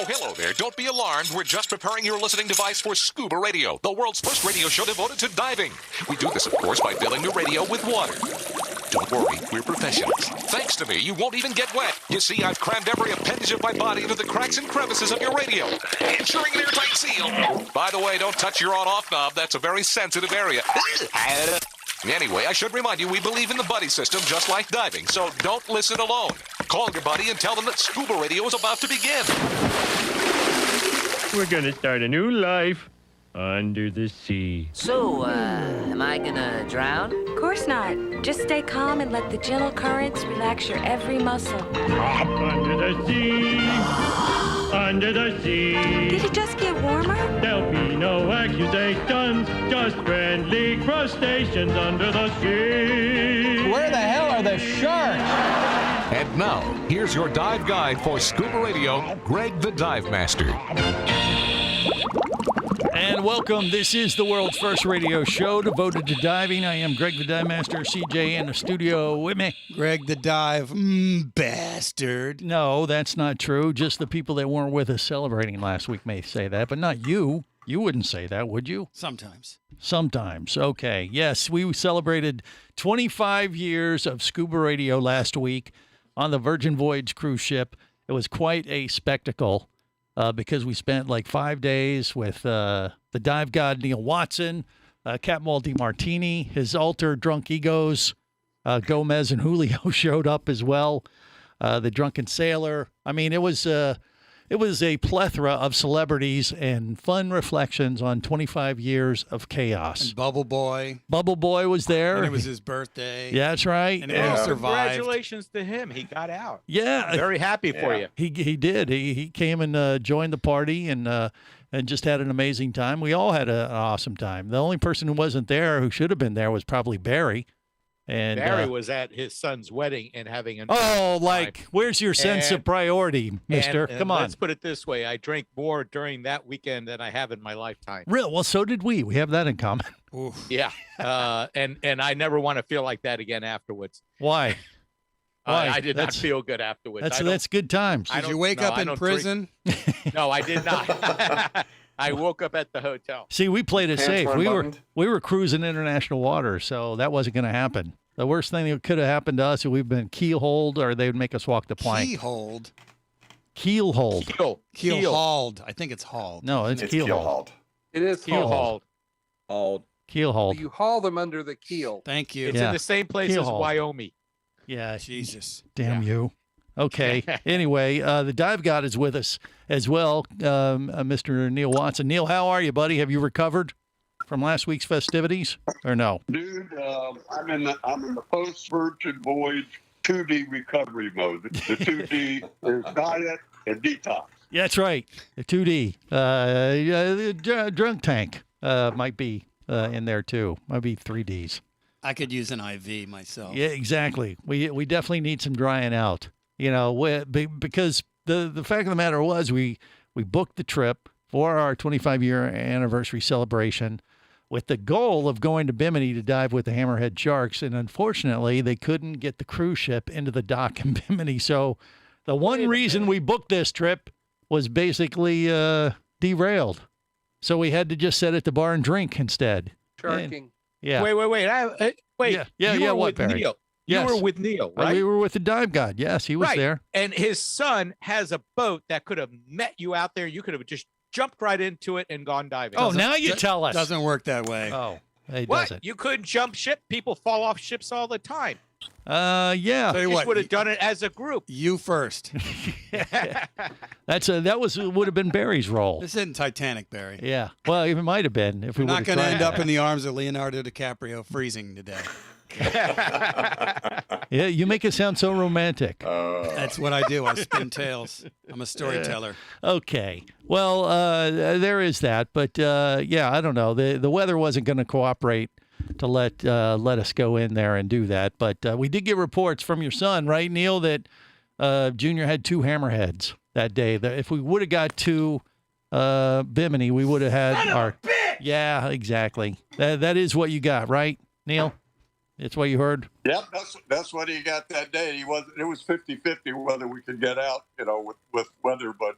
Oh, hello there. Don't be alarmed. We're just preparing your listening device for ScubaRadio, the world's first radio show devoted to diving. We do this, of course, by filling the radio with water. Don't worry, we're professionals. Thanks to me, you won't even get wet. You see, I've crammed every appendage of my body into the cracks and crevices of your radio, ensuring an airtight seal. By the way, don't touch your on-off knob. That's a very sensitive area. Anyway, I should remind you, we believe in the buddy system just like diving, so don't listen alone. Call your buddy and tell them that ScubaRadio is about to begin. We're gonna start a new life under the sea. So, am I gonna drown? Of course not. Just stay calm and let the gentle currents relax your every muscle. Under the sea, under the sea. Did it just get warmer? There'll be no accusations, just friendly crustaceans under the sea. Where the hell are the sharks? And now, here's your dive guide for ScubaRadio, Greg the Dive Master. And welcome. This is the world's first radio show devoted to diving. I am Greg the Dive Master, CJ in the studio with me. Greg the Dive Bastard. No, that's not true. Just the people that weren't with us celebrating last week may say that, but not you. You wouldn't say that, would you? Sometimes. Sometimes. Okay. Yes, we celebrated 25 years of ScubaRadio last week on the Virgin Voyage cruise ship. It was quite a spectacle. Because we spent like 5 days with the dive god Neil Watson, Captain Walt DiMartini, his alter drunk egos, Gomez and Julio showed up as well, the drunken sailor. I mean, it was a plethora of celebrities and fun reflections on 25 years of chaos. And Bubble Boy. Bubble Boy was there. And it was his birthday. Yeah, that's right. And he survived. Congratulations to him. He got out. Yeah. I'm very happy for you. He did. He came and joined the party and just had an amazing time. We all had an awesome time. The only person who wasn't there, who should have been there, was probably Barry. And Barry was at his son's wedding and having a where's your sense of priority, mister? And Come on. Let's put it this way. I drank more during that weekend than I have in my lifetime. Real? Well, so did we. We have that in common. Oof. Yeah. And I never want to feel like that again afterwards. Why? Why? I did not feel good afterwards. That's good times. Did you wake up in prison? No, I did not. I woke up at the hotel. See, we played it safe. We were cruising international waters, so that wasn't going to happen. The worst thing that could have happened to us is we've been keel-holed, or they would make us walk the plank. Keel-hold? Keel-hold. Keel-hauled. I think it's hauled. No, it's keel-hauled. It is Keel-hauled. Keel-hauled. You haul them under the keel. Thank you. It's in the same place as Wyoming. Yeah. Jesus. Damn you. Okay. Anyway, the dive god is with us as well, Mr. Neil Watson. Neil, how are you, buddy? Have you recovered from last week's festivities, or no? Dude, I'm in the post-Virgin Voyage 2D recovery mode. The 2D is diet and detox. Yeah, that's right. The 2D. The drunk tank might be in there too. Might be 3Ds. I could use an IV myself. Yeah, exactly. We definitely need some drying out. You know, because the fact of the matter was we booked the trip for our 25-year anniversary celebration with the goal of going to Bimini to dive with the hammerhead sharks, and unfortunately they couldn't get the cruise ship into the dock in Bimini. So the one reason we booked this trip was basically derailed. So we had to just sit at the bar and drink instead. Sharking. Yeah. Wait. Wait. Yeah. What, What, Barry? Neil. Yes. You were with Neil, right? We were with the dive god. Yes, he was right. there. And his son has a boat that could have met you out there. You could have just jumped right into it and gone diving. Oh, now you tell us. Doesn't work that way. Oh, it what? doesn't. You couldn't jump ship. People fall off ships all the time. Yeah. Tell you You what, would have done it as a group. You first. Would have been Barry's role. This isn't Titanic, Barry. Yeah. Well, it might have been if we We're not going to end up in the. the arms of Leonardo DiCaprio freezing today. Yeah, you make it sound so romantic. That's what I do. I spin tales. I'm a storyteller. Okay. Well, there is that, but yeah, I don't know. The weather wasn't going to cooperate to let us go in there and do that, but we did get reports from your son, right, Neil, that Junior had 2 hammerheads that day. That if we would have got to Bimini, we would have had our. Yeah, exactly. That is what you got, right, Neil? It's what you heard? Yep, that's what he got that day. It was 50-50 whether we could get out, with weather, but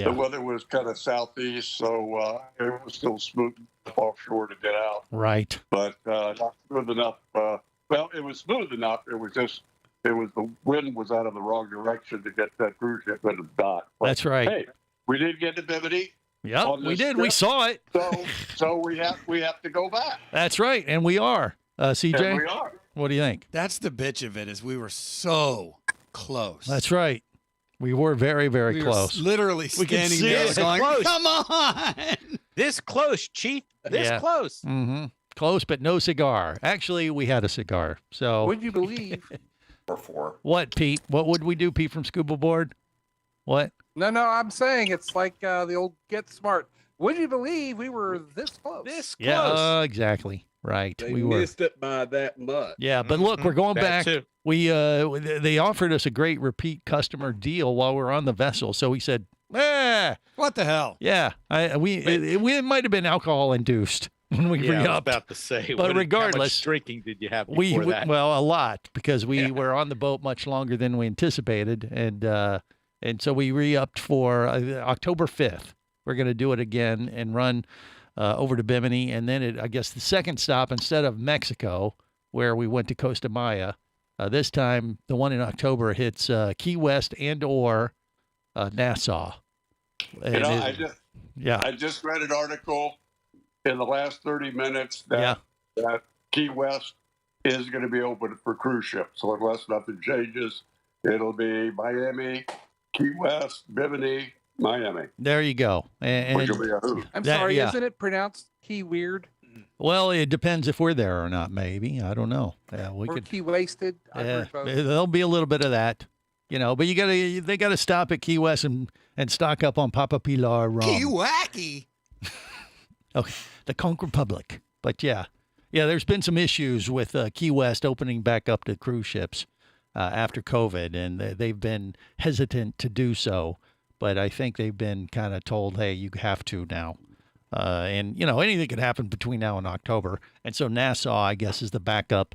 The weather was kind of southeast, so it was still smooth offshore to get out. Right. But not smooth enough. Well, it was smooth enough. It was the wind was out of the wrong direction to get that cruise ship into the dock. But, That's right. Hey, we did get to Bimini. Yep, we did. We saw it. So we have to go back. That's right, and we are. CJ, And we are. what do you think? That's the bitch of it, is we were so close. That's right. We were very, very we were close. literally We could standing see there it. going, Close. come on. This close, Chief. This Yeah. close. Mm-hmm. Close, but no cigar. Actually, we had a cigar. So Would you believe? what, Pete? What would we do, Pete from Scuba Board? What? No, I'm saying it's like the old Get Smart. Would you believe we were this close? This close. Yeah, exactly. Right. They we were. missed it by that much. Yeah, but look, we're going That back. too. We they offered us a great repeat customer deal while we're on the vessel. So we said, What the hell? yeah, it might have been alcohol induced when we Yeah, I was re-upped. about to say. But how regardless, much drinking did you have We before that? well, a lot, because we were on the boat much longer than we anticipated, and so we re-upped for October 5th. We're going to do it again and run over to Bimini, and then I guess the second stop, instead of Mexico, where we went to Costa Maya, this time the one in October hits Key West and/or Nassau. You know, I Yeah. just read an article in the last 30 minutes that Key West is going to be open for cruise ships. So unless nothing changes, it'll be Miami, Key West, Bimini, Miami. There you go. Which will be a hoot. I'm That- sorry, yeah. isn't it pronounced Key Weird Well, it depends if we're there or not. Maybe, I don't know. Yeah, we or could. Key Wasted? I've Yeah, heard both. there'll be a little bit of that, but they gotta stop at Key West and stock up on Papa Pilar rum. Key wacky. Okay, the Conch Republic. But yeah, there's been some issues with Key West opening back up to cruise ships after COVID, and they've been hesitant to do so. But I think they've been kind of told, hey, you have to now. And anything could happen between now and October. And so Nassau, I guess, is the backup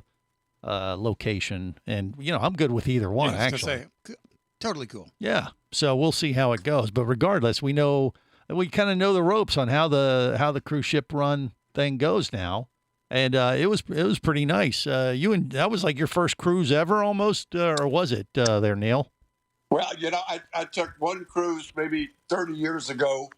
location. And I'm good with either one, Yeah, I was actually. gonna say, totally cool. Yeah. So we'll see how it goes. But regardless, we kind of know the ropes on how the cruise ship run thing goes now. And it was pretty nice. That was like your first cruise ever almost, or was it there, Neil? Well, I took one cruise maybe 30 years ago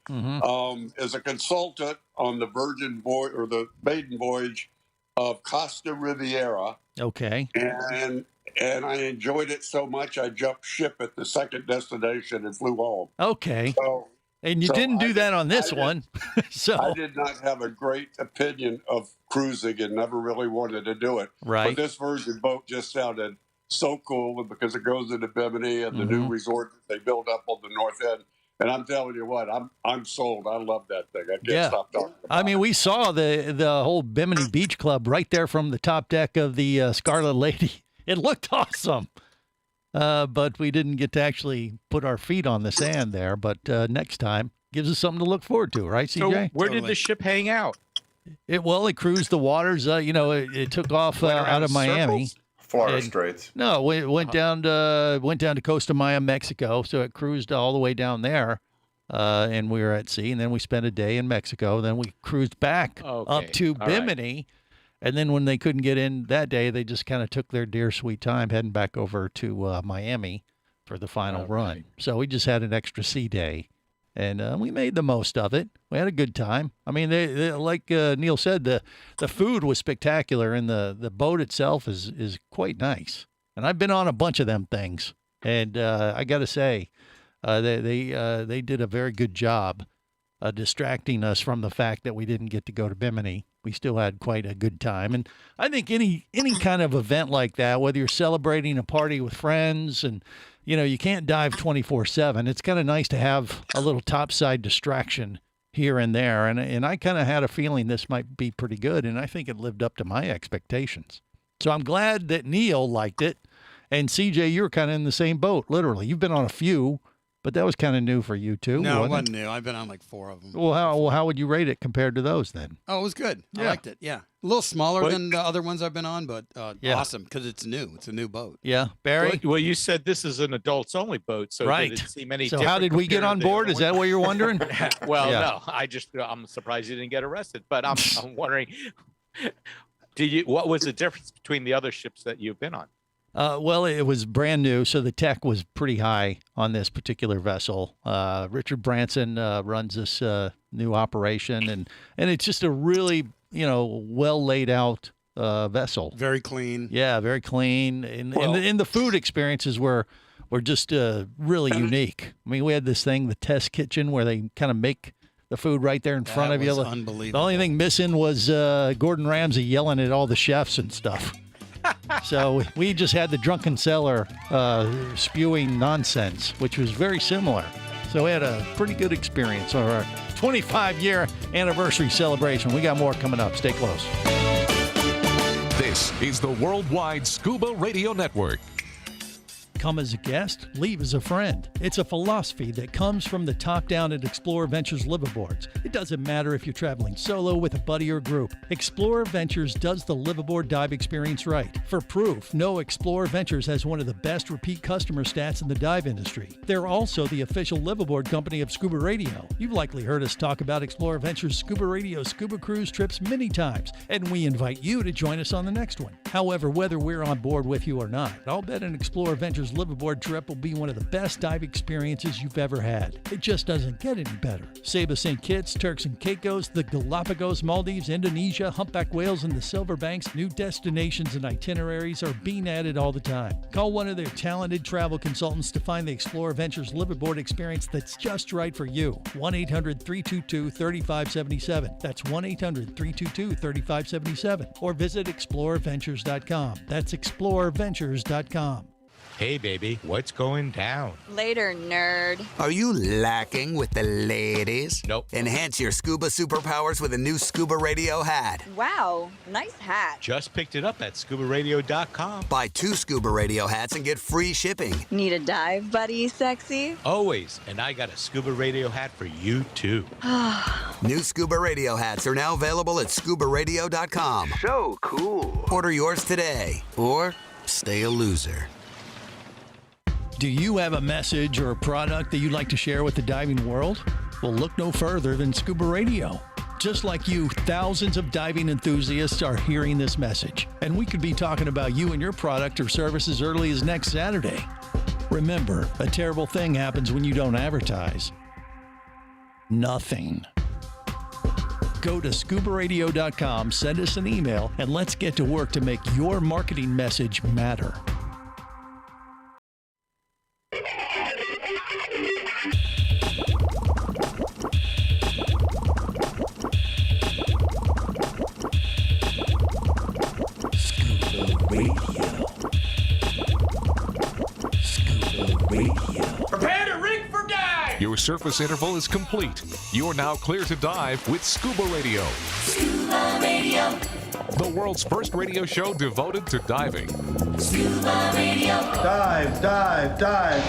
as a consultant on the Virgin voyage or the maiden voyage of Costa Riviera. Okay. And I enjoyed it so much, I jumped ship at the second destination and flew home. Okay. So, And you so didn't do that on this I did- one. So I did not have a great opinion of cruising and never really wanted to do it. Right. But this Virgin boat just sounded so cool because it goes into Bimini and the new resort that they build up on the north end. And I'm telling you what, I'm sold. I love that thing. I can't stop talking about I mean, we saw the whole Bimini Beach Club right there from the top deck of the Scarlet Lady. It looked awesome. But we didn't get to actually put our feet on the sand there. But next time gives us something to look forward to, right, CJ? So where did Totally. the ship hang out? It cruised the waters. It took off out of Miami. circles? Florida And- Straits. No, it went down to Costa Maya, Mexico. So it cruised all the way down there, and we were at sea. And then we spent a day in Mexico. Then we cruised back up Okay, to all right. Bimini. And then when they couldn't get in that day, they just kind of took their dear sweet time heading back over to Miami for the final run. So we just had an extra sea day, and we made the most of it. We had a good time. I mean, they like Neil said, the food was spectacular, and the boat itself is quite nice. And I've been on a bunch of them things, and I got to say, they did a very good job distracting us from the fact that we didn't get to go to Bimini. We still had quite a good time. And I think any kind of event like that, whether you're celebrating a party with friends and, you can't dive 24/7. It's kind of nice to have a little topside distraction here and there. And I kind of had a feeling this might be pretty good. And I think it lived up to my expectations. So I'm glad that Neil liked it. And CJ, you're kind of in the same boat, literally. You've been on a few, But that was kind of new for you too. No, it wasn't wasn't new. I've been on like 4 of them. Well, how would you rate it compared to those then? Oh, it was good. I Yeah. liked it. Yeah, a little smaller What? than the other ones I've been on, but Yeah. awesome because it's new. It's a new boat. Yeah, Barry. Well, you said this is an adults only boat, so Right. did it seem any So different how did we get compared on to the board? other Is that one? what you're wondering? Well, Yeah. no. I'm surprised you didn't get arrested, but I'm wondering, what was the difference between the other ships that you've been on? Well, it was brand new, so the tech was pretty high on this particular vessel. Richard Branson runs this new operation, and it's just a really, well laid out vessel. Very clean. Yeah, very clean, and the food experiences were just really unique. I mean, we had this thing, the test kitchen, where they kind of make the food right there in front of you. Was unbelievable. The only thing missing was Gordon Ramsay yelling at all the chefs and stuff. So we just had the drunken sailor spewing nonsense, which was very similar. So we had a pretty good experience on our 25-year anniversary celebration. We got more coming up. Stay close. This is the Worldwide Scuba Radio Network. Come as a guest, leave as a friend. It's a philosophy that comes from the top down at Explorer Ventures liveaboards. It doesn't matter if you're traveling solo with a buddy or group. Explorer Ventures does the liveaboard dive experience right. For proof, know Explorer Ventures has one of the best repeat customer stats in the dive industry. They're also the official liveaboard company of Scuba Radio. You've likely heard us talk about Explorer Ventures Scuba Radio scuba cruise trips many times, and we invite you to join us on the next one. However, whether we're on board with you or not, I'll bet an Explorer Ventures liveaboard trip will be one of the best dive experiences you've ever had. It just doesn't get any better. Saba St. Kitts, Turks and Caicos, the Galapagos, Maldives, Indonesia, humpback whales, and the Silver Banks, new destinations and itineraries are being added all the time. Call one of their talented travel consultants to find the Explorer Ventures liveaboard experience that's just right for you. 1-800-322-3577. That's 1-800-322-3577. Or visit explorerventures.com. That's explorerventures.com. Hey, baby, what's going down? Later, nerd. Are you lacking with the ladies? Nope. Enhance your scuba superpowers with a new Scuba Radio hat. Wow, nice hat. Just picked it up at ScubaRadio.com. Buy 2 Scuba Radio hats and get free shipping. Need a dive buddy, sexy? Always, and I got a Scuba Radio hat for you, too. New Scuba Radio hats are now available at ScubaRadio.com. So cool. Order yours today, or stay a loser. Do you have a message or a product that you'd like to share with the diving world? Well, look no further than Scuba Radio. Just like you, thousands of diving enthusiasts are hearing this message, and we could be talking about you and your product or service as early as next Saturday. Remember, a terrible thing happens when you don't advertise. Nothing. Go to ScubaRadio.com, send us an email, and let's get to work to make your marketing message matter. Prepare to rig for dive! Your surface interval is complete. You're now clear to dive with Scuba Radio. Scuba Radio. The world's first radio show devoted to diving. Scuba Radio. Dive, dive, dive.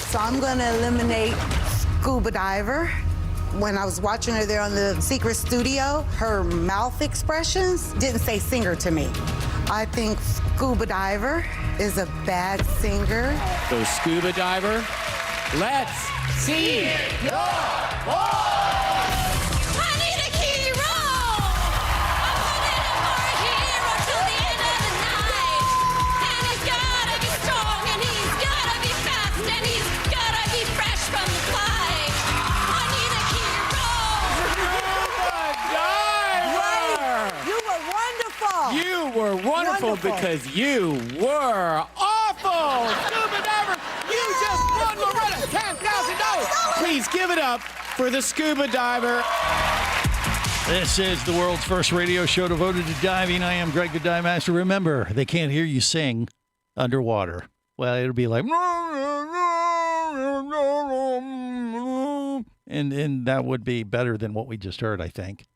So I'm going to eliminate Scuba Diver. When I was watching her there on the Secret Studio, her mouth expressions didn't say singer to me. I think Scuba Diver is a bad singer. So Scuba Diver, let's see your voice! I need a hero! I'm holding him for a hero till the end of the night. And he's gotta be strong, and he's gotta be fast, and he's gotta be fresh from the fight. I need a hero! Scuba Diver! You were wonderful! You were wonderful because you were awful! Scuba Diver, you just won Loretta $10,000! Please give it up for the Scuba Diver. This is the world's first radio show devoted to diving. I am Greg the Dive Master. Remember, they can't hear you sing underwater. Well, it'll be like... And that would be better than what we just heard, I think.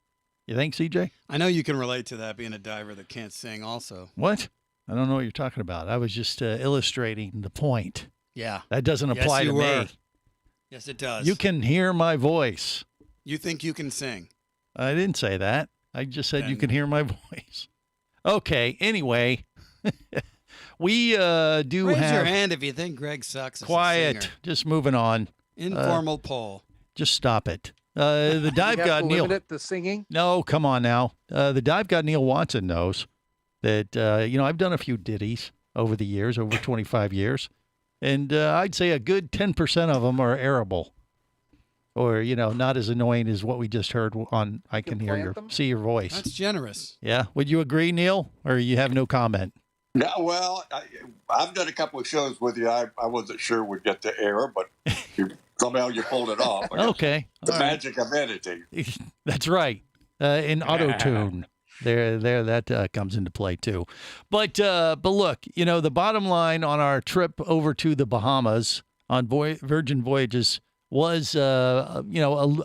You think, CJ? I know you can relate to that, being a diver that can't sing also. What? I don't know what you're talking about. I was just illustrating the point. Yeah. That doesn't Yes, apply to you were. me. Yes, it does. You can hear my voice. You think you can sing? I didn't say that. I just said you Then- can hear my voice. Okay. Anyway, we do Raise have your hand if you think Greg sucks as a quiet. singer. Just moving on. Informal poll. Just stop it. The dive You have god to Neil. limit it to singing. No, come on now. The dive god Neil Watson knows that I've done a few ditties over the years, over 25 years, and I'd say a good 10% of them are airable, or not as annoying as what we just heard on. I can hear see your voice. That's generous. Yeah, would you agree, Neil, or you have no comment? No, well, I've done a couple of shows with you. I wasn't sure we'd get to air, but somehow you pulled it off. I guess. Okay, The magic of editing. That's right. In auto-tune. There, that comes into play too. But look, the bottom line on our trip over to the Bahamas on Virgin Voyages was, a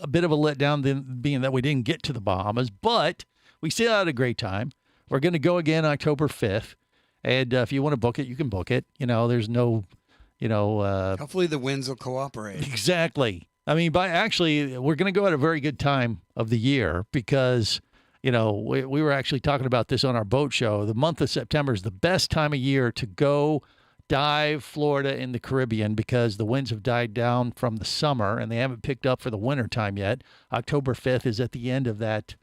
bit of a letdown, being that we didn't get to the Bahamas, but we still had a great time. We're going to go again October 5th, and if you want to book it, you can book it. There's no, Hopefully the winds will cooperate. Exactly. I mean, we're going to go at a very good time of the year because, we were actually talking about this on our boat show. The month of September is the best time of year to go dive Florida in the Caribbean because the winds have died down from the summer and they haven't picked up for the winter time yet. October 5th is at the end of that,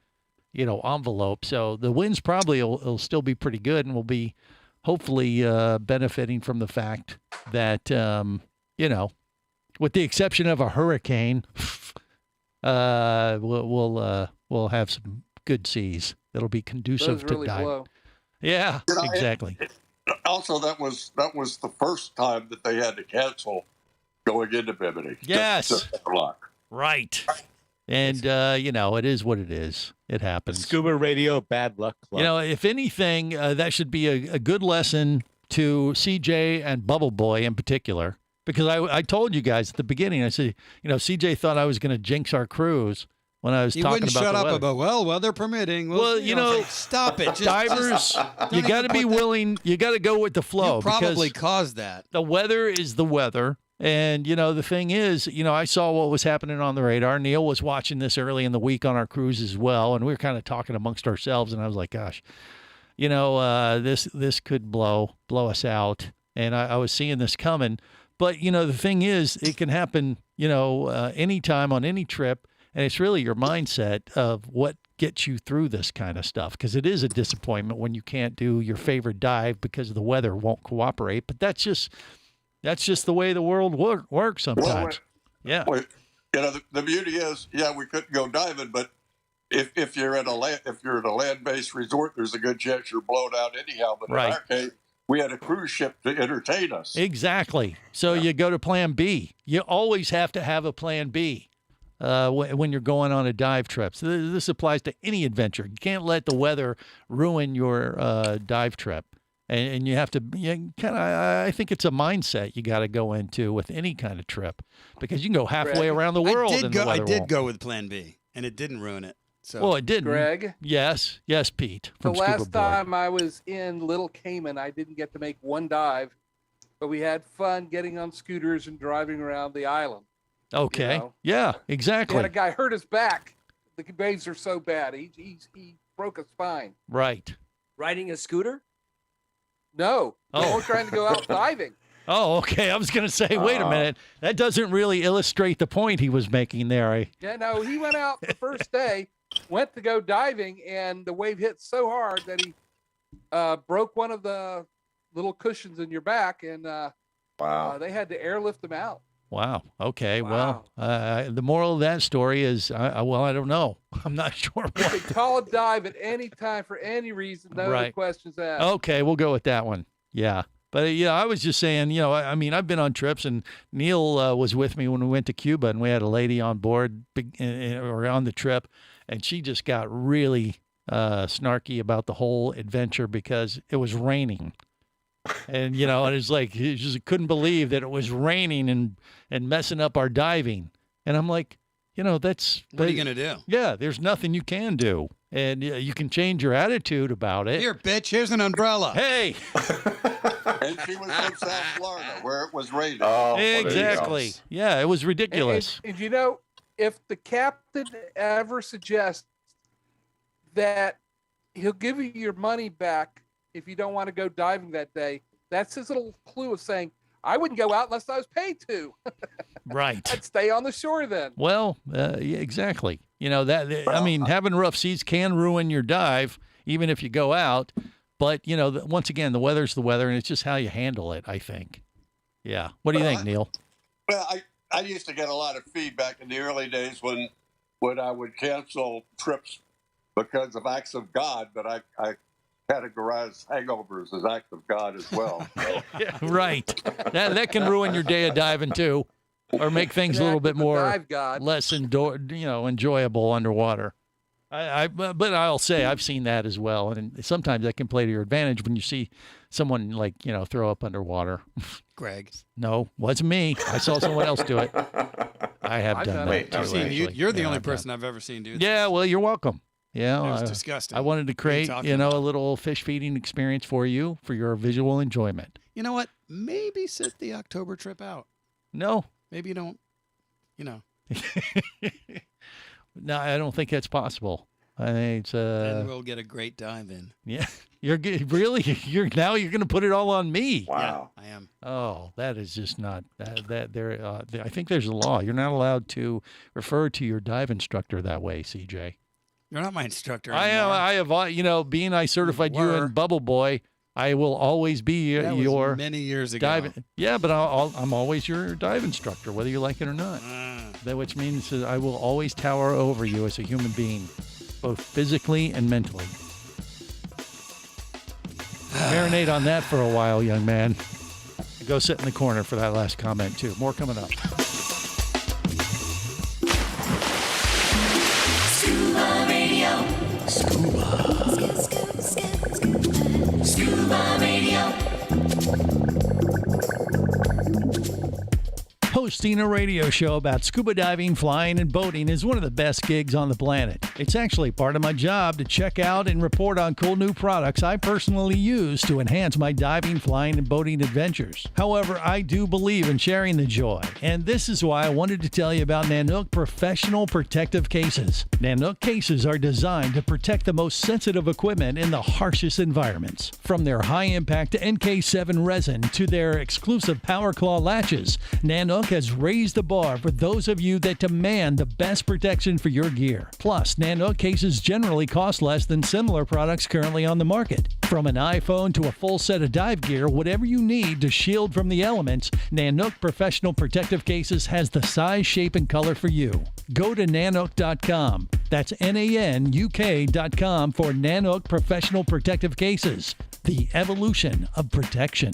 envelope. So the winds probably will still be pretty good, and we'll be hopefully benefiting from the fact that, with the exception of a hurricane, we'll have some good seas that'll be conducive Those really to dive. blow. Yeah, exactly. Also, that was the first time that they had to cancel going into Bimini. Yes. Just luck. Right. And, it is what it is. It happens. Scuba Radio Bad Luck Club. If anything, that should be a good lesson to CJ and Bubble Boy in particular, because I told you guys at the beginning, I said, CJ thought I was going to jinx our cruise when I was He talking wouldn't about shut the up weather. about, weather permitting. Well, stop it. Divers, you got to be willing. You got to go with the flow. You probably because caused that. the weather is the weather. And, the thing is, I saw what was happening on the radar. Neil was watching this early in the week on our cruise as well. And we were kind of talking amongst ourselves. And I was like, gosh, this could blow us out. And I was seeing this coming. But, the thing is, it can happen, anytime on any trip. And it's really your mindset of what gets you through this kind of stuff. Because it is a disappointment when you can't do your favorite dive because the weather won't cooperate. But that's just the way the world works sometimes. The beauty is, we couldn't go diving, but if you're at a land-based resort, there's a good chance you're blown out anyhow. But Right. in our case, we had a cruise ship to entertain us. Exactly. So you go to plan B. You always have to have a plan B when you're going on a dive trip. So this applies to any adventure. You can't let the weather ruin your dive trip. And you have to I think it's a mindset you got to go into with any kind of trip, because you can go halfway around the world and the weather I did won't. go with Plan B, and it didn't ruin it. So Well, it didn't. Greg? Yes, Pete. The From last Scuba Boy. time I was in Little Cayman, I didn't get to make one dive, but we had fun getting on scooters and driving around the island. Okay. Yeah, We exactly. had a guy hurt his back. The waves are so bad. He broke a spine. Right. Riding a scooter? No, Oh. we're trying to go out diving. Oh, okay. I was going to say, wait a minute. That doesn't really illustrate the point he was making there. Yeah, no, he went out the first day, went to go diving, and the wave hit so hard that he broke one of the little cushions in your back, and they had to airlift him out. Wow. Okay. Well, the moral of that story is, I don't know. I'm not sure. You can call a dive at any time for any reason. No Right. questions asked. Okay, we'll go with that one. Yeah. But, I was just saying, I've been on trips, and Neil was with me when we went to Cuba, and we had a lady on board or on the trip, and she just got really snarky about the whole adventure because it was raining. And, and it's like, she just couldn't believe that it was raining and messing up our diving. And I'm like, that's... What are you going to do? Yeah, there's nothing you can do. And you can change your attitude about it. Here, bitch, here's an umbrella. Hey! she was from South Florida, where it was raining. Exactly. Yeah, it was ridiculous. And you know, if the captain ever suggests that he'll give you your money back if you don't want to go diving that day, that's his little clue of saying, I wouldn't go out unless I was paid to. Right. I'd stay on the shore then. Well, yeah, exactly. You know, I mean, having rough seas can ruin your dive, even if you go out. But, you know, once again, the weather's the weather, and it's just how you handle it, I think. Yeah. What do you think, Neil? Well, I used to get a lot of feedback in the early days when I would cancel trips because of acts of God, but I categorize hangovers as acts of God as well. So. Yeah, right. That can ruin your day of diving too, or make things a little bit more less enjoyable underwater. But I'll say I've seen that as well, and sometimes that can play to your advantage when you see someone throw up underwater. Greg. No, wasn't me. I saw someone else do it. I have done that. I've seen you. You're the only person I've ever seen do that. Yeah, well, you're welcome. Yeah, it was disgusting. I wanted to create, a little fish feeding experience for you for your visual enjoyment. You know what? Maybe sit the October trip out. No. Maybe you don't, No, I don't think that's possible. I think it's then we'll get a great dive in. Yeah. You're going to put it all on me. Wow. Yeah, I am. Oh, that is just not I think there's a law. You're not allowed to refer to your dive instructor that way, CJ. You're not my instructor anymore. I have, being I certified you in Bubble Boy, I will always be that your was many years ago. Dive, yeah, but I'm always your dive instructor, whether you like it or not. That which means that I will always tower over you as a human being, both physically and mentally. Marinate on that for a while, young man. Go sit in the corner for that last comment too. More coming up. Scuba Radio. Scuba Radio. Hosting a radio show about scuba diving, flying, and boating is one of the best gigs on the planet. It's actually part of my job to check out and report on cool new products I personally use to enhance my diving, flying, and boating adventures. However, I do believe in sharing the joy, and this is why I wanted to tell you about Nanook Professional Protective Cases. Nanook cases are designed to protect the most sensitive equipment in the harshest environments. From their high-impact NK7 resin to their exclusive Power Claw latches, Nanook has raised the bar for those of you that demand the best protection for your gear. Plus, Nanook cases generally cost less than similar products currently on the market. From an iPhone to a full set of dive gear, whatever you need to shield from the elements, Nanook Professional Protective Cases has the size, shape, and color for you. Go to nanook.com. That's NANUK.com for Nanook Professional Protective Cases. The evolution of protection.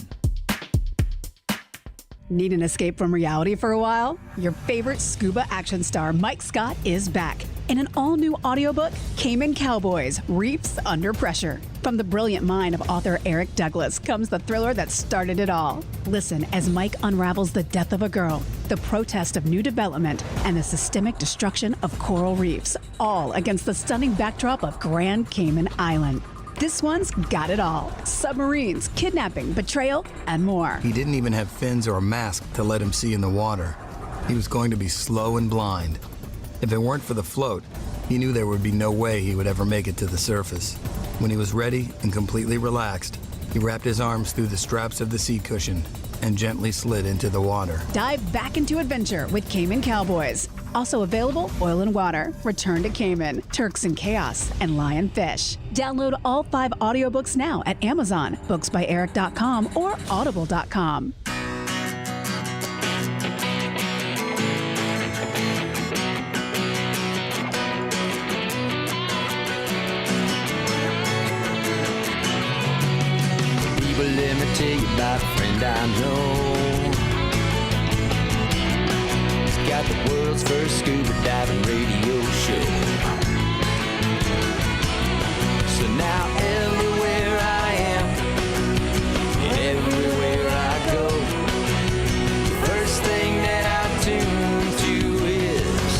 Need an escape from reality for a while? Your favorite scuba action star, Mike Scott, is back in an all-new audiobook, Cayman Cowboys: Reefs Under Pressure. From the brilliant mind of author Eric Douglas comes the thriller that started it all. Listen as Mike unravels the death of a girl, the protest of new development, and the systemic destruction of coral reefs, all against the stunning backdrop of Grand Cayman Island. This one's got it all: submarines, kidnapping, betrayal, and more. He didn't even have fins or a mask to let him see in the water. He was going to be slow and blind. If it weren't for the float, he knew there would be no way he would ever make it to the surface. When he was ready and completely relaxed, he wrapped his arms through the straps of the seat cushion and gently slid into the water. Dive back into adventure with Cayman Cowboys. Also available, Oil and Water, Return to Cayman, Turks and Chaos, and Lionfish. Download all 5 audiobooks now at Amazon, booksbyeric.com, or audible.com. People, let me tell you about a friend I know. He's got the world's first scuba diving radio show. So now everywhere I am, and everywhere I go, the first thing that I tune to is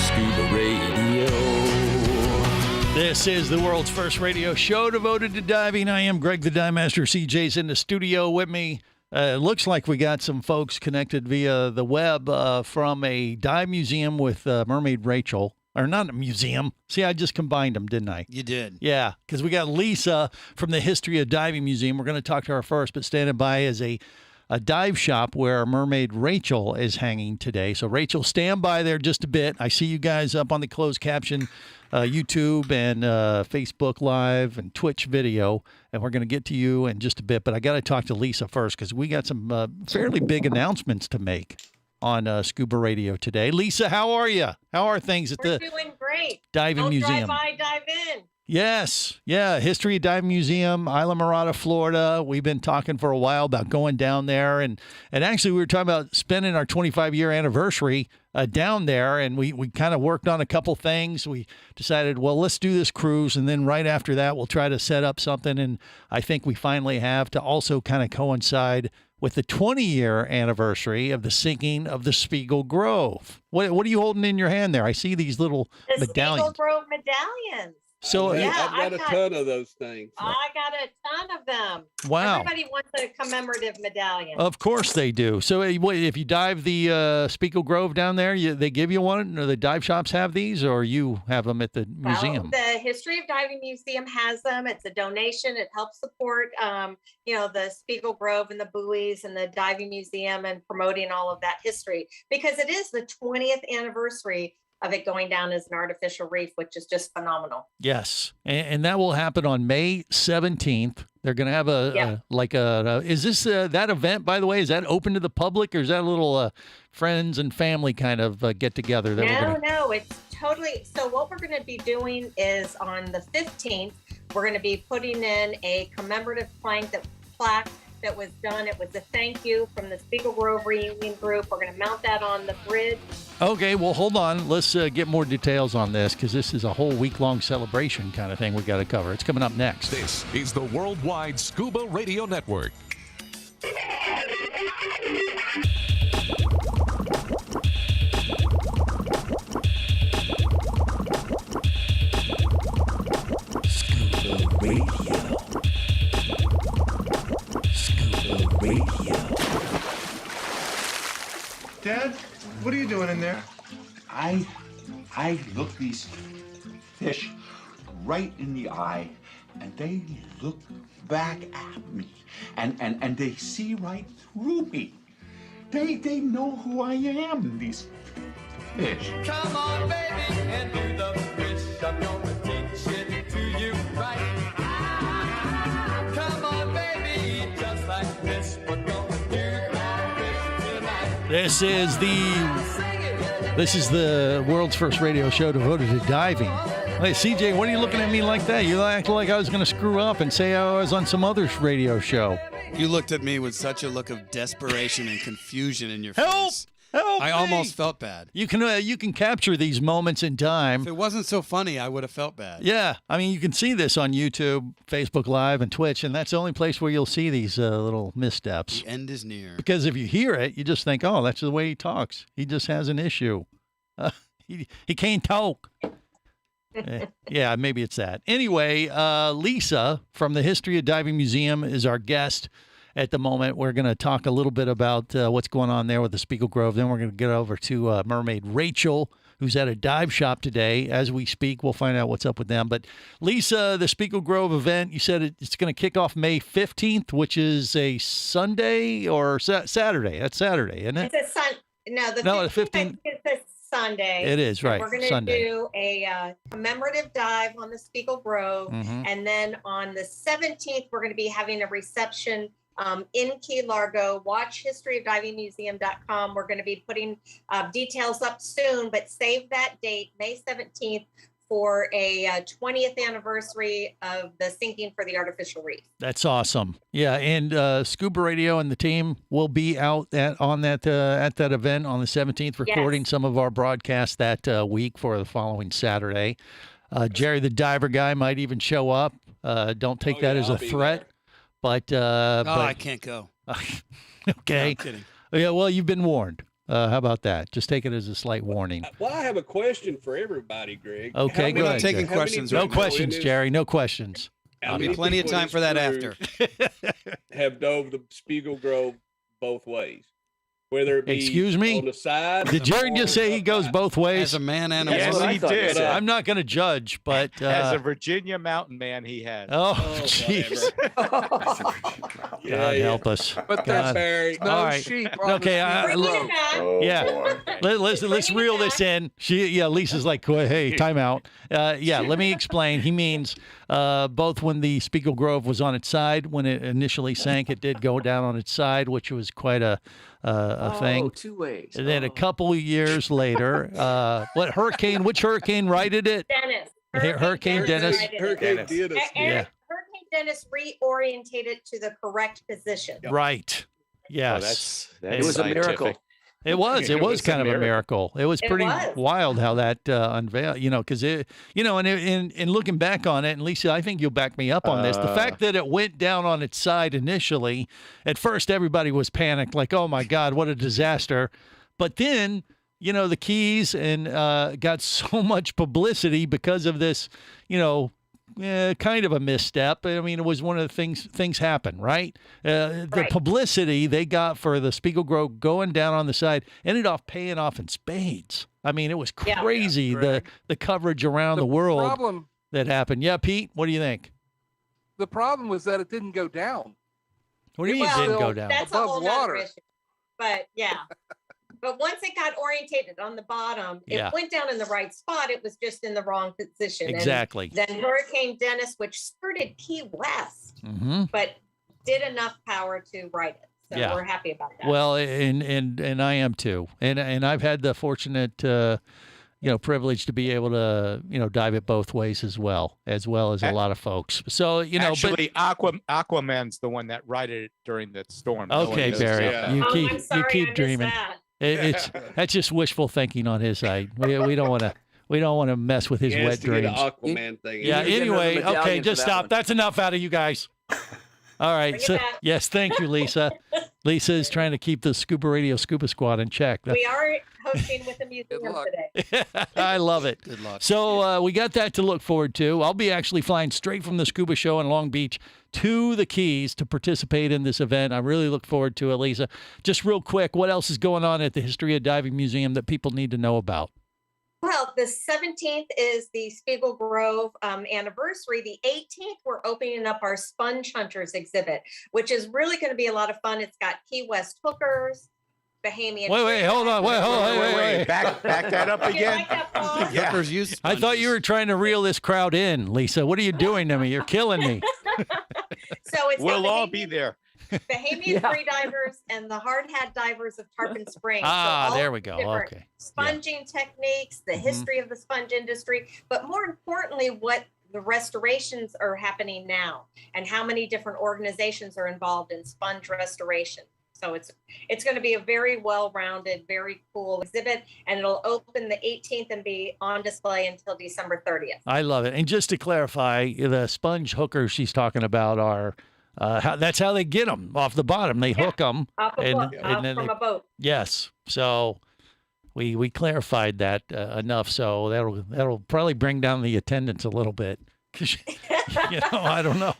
Scuba Radio. This This is the world's first radio show devoted to diving. I am Greg the Dive Master. CJ's in the studio with me. It looks like we got some folks connected via the web from a dive museum with Mermaid Rachel. Or not a museum. See, I just combined them, didn't I? You did. Yeah, because we got Lisa from the History of Diving Museum. We're going to talk to her first, but standing by is a dive shop where Mermaid Rachel is hanging today. So, Rachel, stand by there just a bit. I see you guys up on the closed caption YouTube and Facebook Live and Twitch video, and we're going to get to you in just a bit. But I got to talk to Lisa first because we got some fairly big announcements to make on Scuba Radio today. Lisa, how are you? How are things at the doing great. diving museum? Drive by, dive in. Yes. Yeah. History of Diving Museum, Isla Mirada, Florida. We've been talking for a while about going down there. And actually, we were talking about spending our 25-year anniversary down there. And we kind of worked on a couple things. We decided, well, let's do this cruise. And then right after that, we'll try to set up something. And I think we finally have to also kind of coincide with the 20-year anniversary of the sinking of the Spiegel Grove. What are you holding in your hand there? I see these little medallions. Spiegel Grove medallions. So yeah, I've got a ton of those things. I got a ton of them. Wow. Everybody wants a commemorative medallion. Of course they do. So if you dive the Spiegel Grove down there, they give you one, or the dive shops have these, or you have them at the museum? The History of Diving Museum has them. It's a donation. It helps support, the Spiegel Grove and the buoys and the diving museum and promoting all of that history, because it is the 20th anniversary of it going down as an artificial reef, which is just phenomenal. Yes. And that will happen on May 17th. They're going to have is this that event, by the way, is that open to the public, or is that a little friends and family kind of get together? No, it's totally. So what we're going to be doing is on the 15th, we're going to be putting in a commemorative plaque that was done. It was a thank you from the Spiegel Grove Reunion Group. We're going to mount that on the bridge. Okay, well, hold on. Let's get more details on this, because this is a whole week-long celebration kind of thing we got to cover. It's coming up next. This is the Worldwide Scuba Radio Network. Scuba Radio. Scuba Radio. Dad, what are you doing in there? I look these fish right in the eye, and they look back at me, and they see right through me. They know who I am, these fish. Come on, baby, and do the fish. I'm gonna teach it to you right. Come on, baby, just like this. We're gonna do our fish tonight. This is the world's first radio show devoted to diving. Hey, CJ, what are you looking at me like that? You act like I was going to screw up and say I was on some other radio show. You looked at me with such a look of desperation and confusion in your Help! face. Help I me! almost felt bad. You can capture these moments in time. If it wasn't so funny, I would have felt bad. Yeah, I mean, you can see this on YouTube, Facebook Live, and Twitch, and that's the only place where you'll see these little missteps. The end is near. Because if you hear it, you just think, oh, that's the way he talks. He just has an issue. He can't talk. Yeah, maybe it's that. Anyway, Lisa from the History of Diving Museum is our guest at the moment. We're going to talk a little bit about what's going on there with the Spiegel Grove. Then we're going to get over to Mermaid Rachel, who's at a dive shop today. As we speak, we'll find out what's up with them. But Lisa, the Spiegel Grove event, you said it's going to kick off May 15th, which is a Sunday or Saturday. That's Saturday, isn't it? It's the 15th. It's a Sunday. It is, right. We're going to do a commemorative dive on the Spiegel Grove. Mm-hmm. And then on the 17th, we're going to be having a reception in Key Largo. Watch historyofdivingmuseum.com. We're going to be putting details up soon, but save that date, May 17th, for a 20th anniversary of the sinking for the artificial reef. That's awesome. Yeah, and Scuba Radio and the team will be out at that event on the 17th, recording some of our broadcasts that week for the following Saturday. Jerry the diver guy might even show up. Don't take that as a threat. But I can't go. Okay. No, I'm kidding. Yeah, well, you've been warned. How about that? Just take it as a slight warning. Well, I have a question for everybody, Greg. Okay, How many- good. taking how many questions No right people in questions, this- Jerry. No questions. how There'll be many plenty of people in time this for that crew after. have dove the Spiegel Grove both ways, whether it be Excuse me? on the side. Did Jerry just say he goes both ways? As a man and a Yes, woman. he did. I'm not going to judge, but As a Virginia mountain man, he has. oh, jeez. God help us. But God. that's Barry. No All right. sheep. on the Okay, field. Bringing it back. Oh, Yeah. Let's reel this in. Lisa's like, hey, time out. Let me explain. He means both when the Spiegel Grove was on its side, when it initially sank, it did go down on its side, which was quite a thing. 2 ways. And then a couple of years later, which hurricane righted it? Dennis. Hurricane Dennis. Hurricane Dennis. Dennis. Yeah. Hurricane Dennis reorientated to the correct position. Right. Yes. That's It was a scientific. miracle. It was. It was kind of a miracle. It was It pretty was. wild how that unveiled. Because and in looking back on it, and Lisa, I think you'll back me up on this. The fact that it went down on its side initially, at first everybody was panicked, like, "Oh my God, what a disaster!" But then, the Keys and got so much publicity because of this, kind of a misstep. I mean, it was one of the things happen, right? The Right. publicity they got for the Spiegel Grove going down on the side ended off paying off in spades. I mean, it was Yeah. crazy, the coverage around the world Problem. that happened. Yeah, Pete, what do you think? The problem was that it didn't go down. What do you mean it didn't go down? That's a Above whole water. nother issue. But yeah. But once it got orientated on the bottom, Yeah. it went down in the right spot. It was just in the wrong position. And Exactly. then Hurricane Dennis, which skirted Key West, Mm-hmm. but did enough power to right it. So Yeah. we're happy about that. Well, and I am too, and I've had the fortunate privilege to be able to dive it both ways as well as a lot of folks. So Actually, Aquaman's the one that righted it during the storm. No one Okay, knows Barry, about that. you I'm keep sorry, I keep missed dreaming. that. That's just wishful thinking on his side. We don't want to mess with his He has wet to get dreams. an Aquaman thing. Yeah. You need to get another Anyway, medallion okay, for just that stop. one. That's enough out of you guys. All right. Bring it So back. yes, thank you, Lisa. Lisa is trying to keep the Scuba Radio Scuba Squad in check. We are hosting with the museum luck. today. I love it. Good luck. So we got that to look forward to. I'll be actually flying straight from the Scuba Show in Long Beach to the Keys to participate in this event. I really look forward to it, Lisa. Just real quick, what else is going on at the History of Diving Museum that people need to know about? Well, the 17th is the Spiegel Grove anniversary. The 18th, we're opening up our Sponge Hunters exhibit, which is really going to be a lot of fun. It's got Key West hookers, Bahamian. Wait, hold on. Wait. Back that up You again. like that, Paul? Yeah. Hookers use I thought you were trying to reel this crowd in, Lisa. What are you doing to me? You're killing me. So it's got We'll all Bahamian- be there. Bahamian free divers and the hard hat divers of Tarpon Springs. So Ah, all there we go. different Okay. Sponging techniques, the history of the sponge industry, but more importantly, what the restorations are happening now and how many different organizations are involved in sponge restoration. So it's going to be a very well-rounded, very cool exhibit, and it'll open the 18th and be on display until December 30th. I love it. And just to clarify, the sponge hookers she's talking about are that's how they get them off the bottom. They hook them Off a boat, from a boat. Yes. So we clarified that enough. So that'll probably bring down the attendance a little bit. 'Cause, I don't know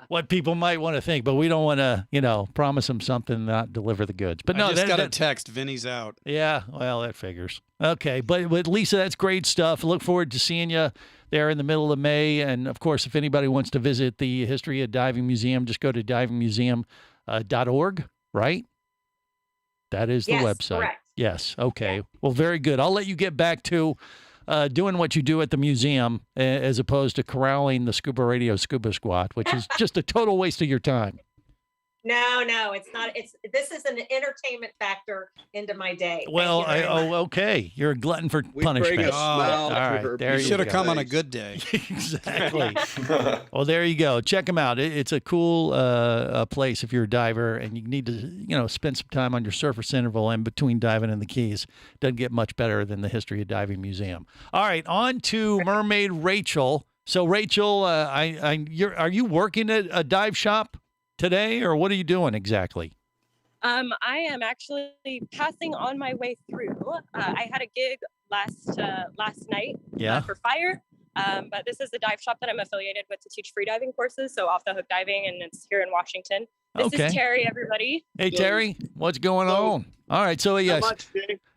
what people might want to think, but we don't want to, promise them something and not deliver the goods. But no, I just got a text. Vinny's out. Yeah, well, that figures. Okay, but Lisa, that's great stuff. Look forward to seeing you there in the middle of May. And of course, if anybody wants to visit the History of Diving Museum, just go to divingmuseum.org, right? That is the Yes, website. correct. Yes. Okay. Well, very good. I'll let you get back to doing what you do at the museum as opposed to corralling the Scuba Radio Scuba Squad, which is just a total waste of your time. No, it's not. This is an entertainment factor into my day. Thank Well, you very much. okay. You're a glutton for We punishment. bring a smile all to right, her there You you should have go. come on a good day. Exactly. Well, there you go. Check them out. It's a cool place if you're a diver and you need to, spend some time on your surface interval in between diving in the Keys. Doesn't get much better than the History of Diving Museum. All right, on to Mermaid Rachel. So, Rachel, are you working at a dive shop today, or what are you doing exactly? I am actually passing on my way through. I had a gig last night Yeah. for fire, but this is the dive shop that I'm affiliated with to teach free diving courses, so off the hook diving, and it's here in Washington. This Okay. is Terry, everybody. Hey, Terry, what's going on? All right, so yes.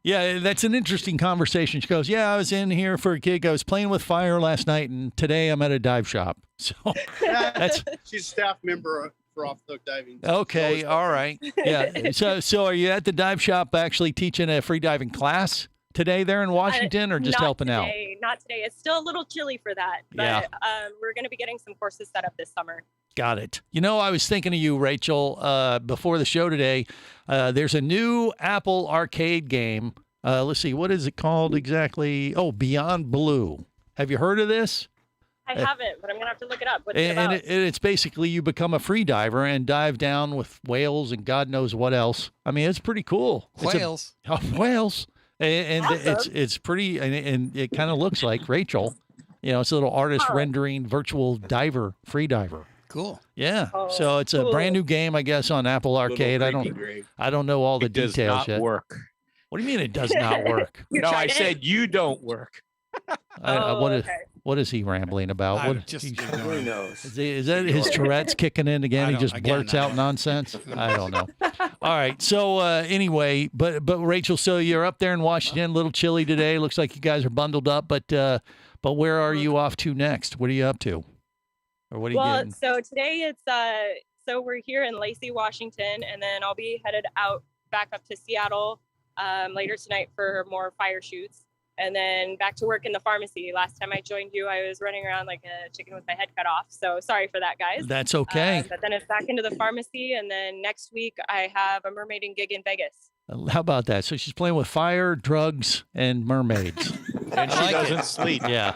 Yeah, that's an interesting conversation. She goes, yeah, I was in here for a gig. I was playing with fire last night, and today I'm at a dive shop. So that's She's a staff member for Off the Hook Diving. okay. All right. Yeah. So are you at the dive shop actually teaching a free diving class today there in Washington, or just Not helping out? today, Not today. It's still a little chilly for that, but Yeah. We're going to be getting some courses set up this summer. Got it. You know, I was thinking of you, Rachel, before the show today. There's a new Apple arcade game. Let's see, what is it called exactly? Oh, Beyond Blue. Have you heard of this? I haven't, but I'm going to have to look it up. What's it about? And it's basically you become a free diver and dive down with whales and God knows what else. I mean, it's pretty cool. Whales. Whales. And Awesome. it's pretty, and it kind of looks like Rachel. You know, it's a little artist rendering virtual diver, free diver. Cool. Yeah. Oh, So it's a cool. brand new game, I guess, on Apple Arcade. I don't know all the It does details not yet. work. What do you mean it does not work? You No, I tried it? said you don't work. What is he rambling about? I'm What just he's- ignoring Who knows? is that his Tourette's kicking in again? He I just don't- again, blurts I out don't- nonsense. I don't know. All right. So anyway, but Rachel, so you're up there in Washington, a little chilly today. Looks like you guys are bundled up, but where are you off to next? What are you up to? Or what are you Well, getting? so today it's so we're here in Lacey, Washington, and then I'll be headed out back up to Seattle later tonight for more fire shoots, and then back to work in the pharmacy. Last time I joined you, I was running around like a chicken with my head cut off. So sorry for that, guys. That's okay. But then it's back into the pharmacy, and then next week I have a mermaiding gig in Vegas. How about that? So she's playing with fire, drugs, and mermaids. And she doesn't sleep. Yeah.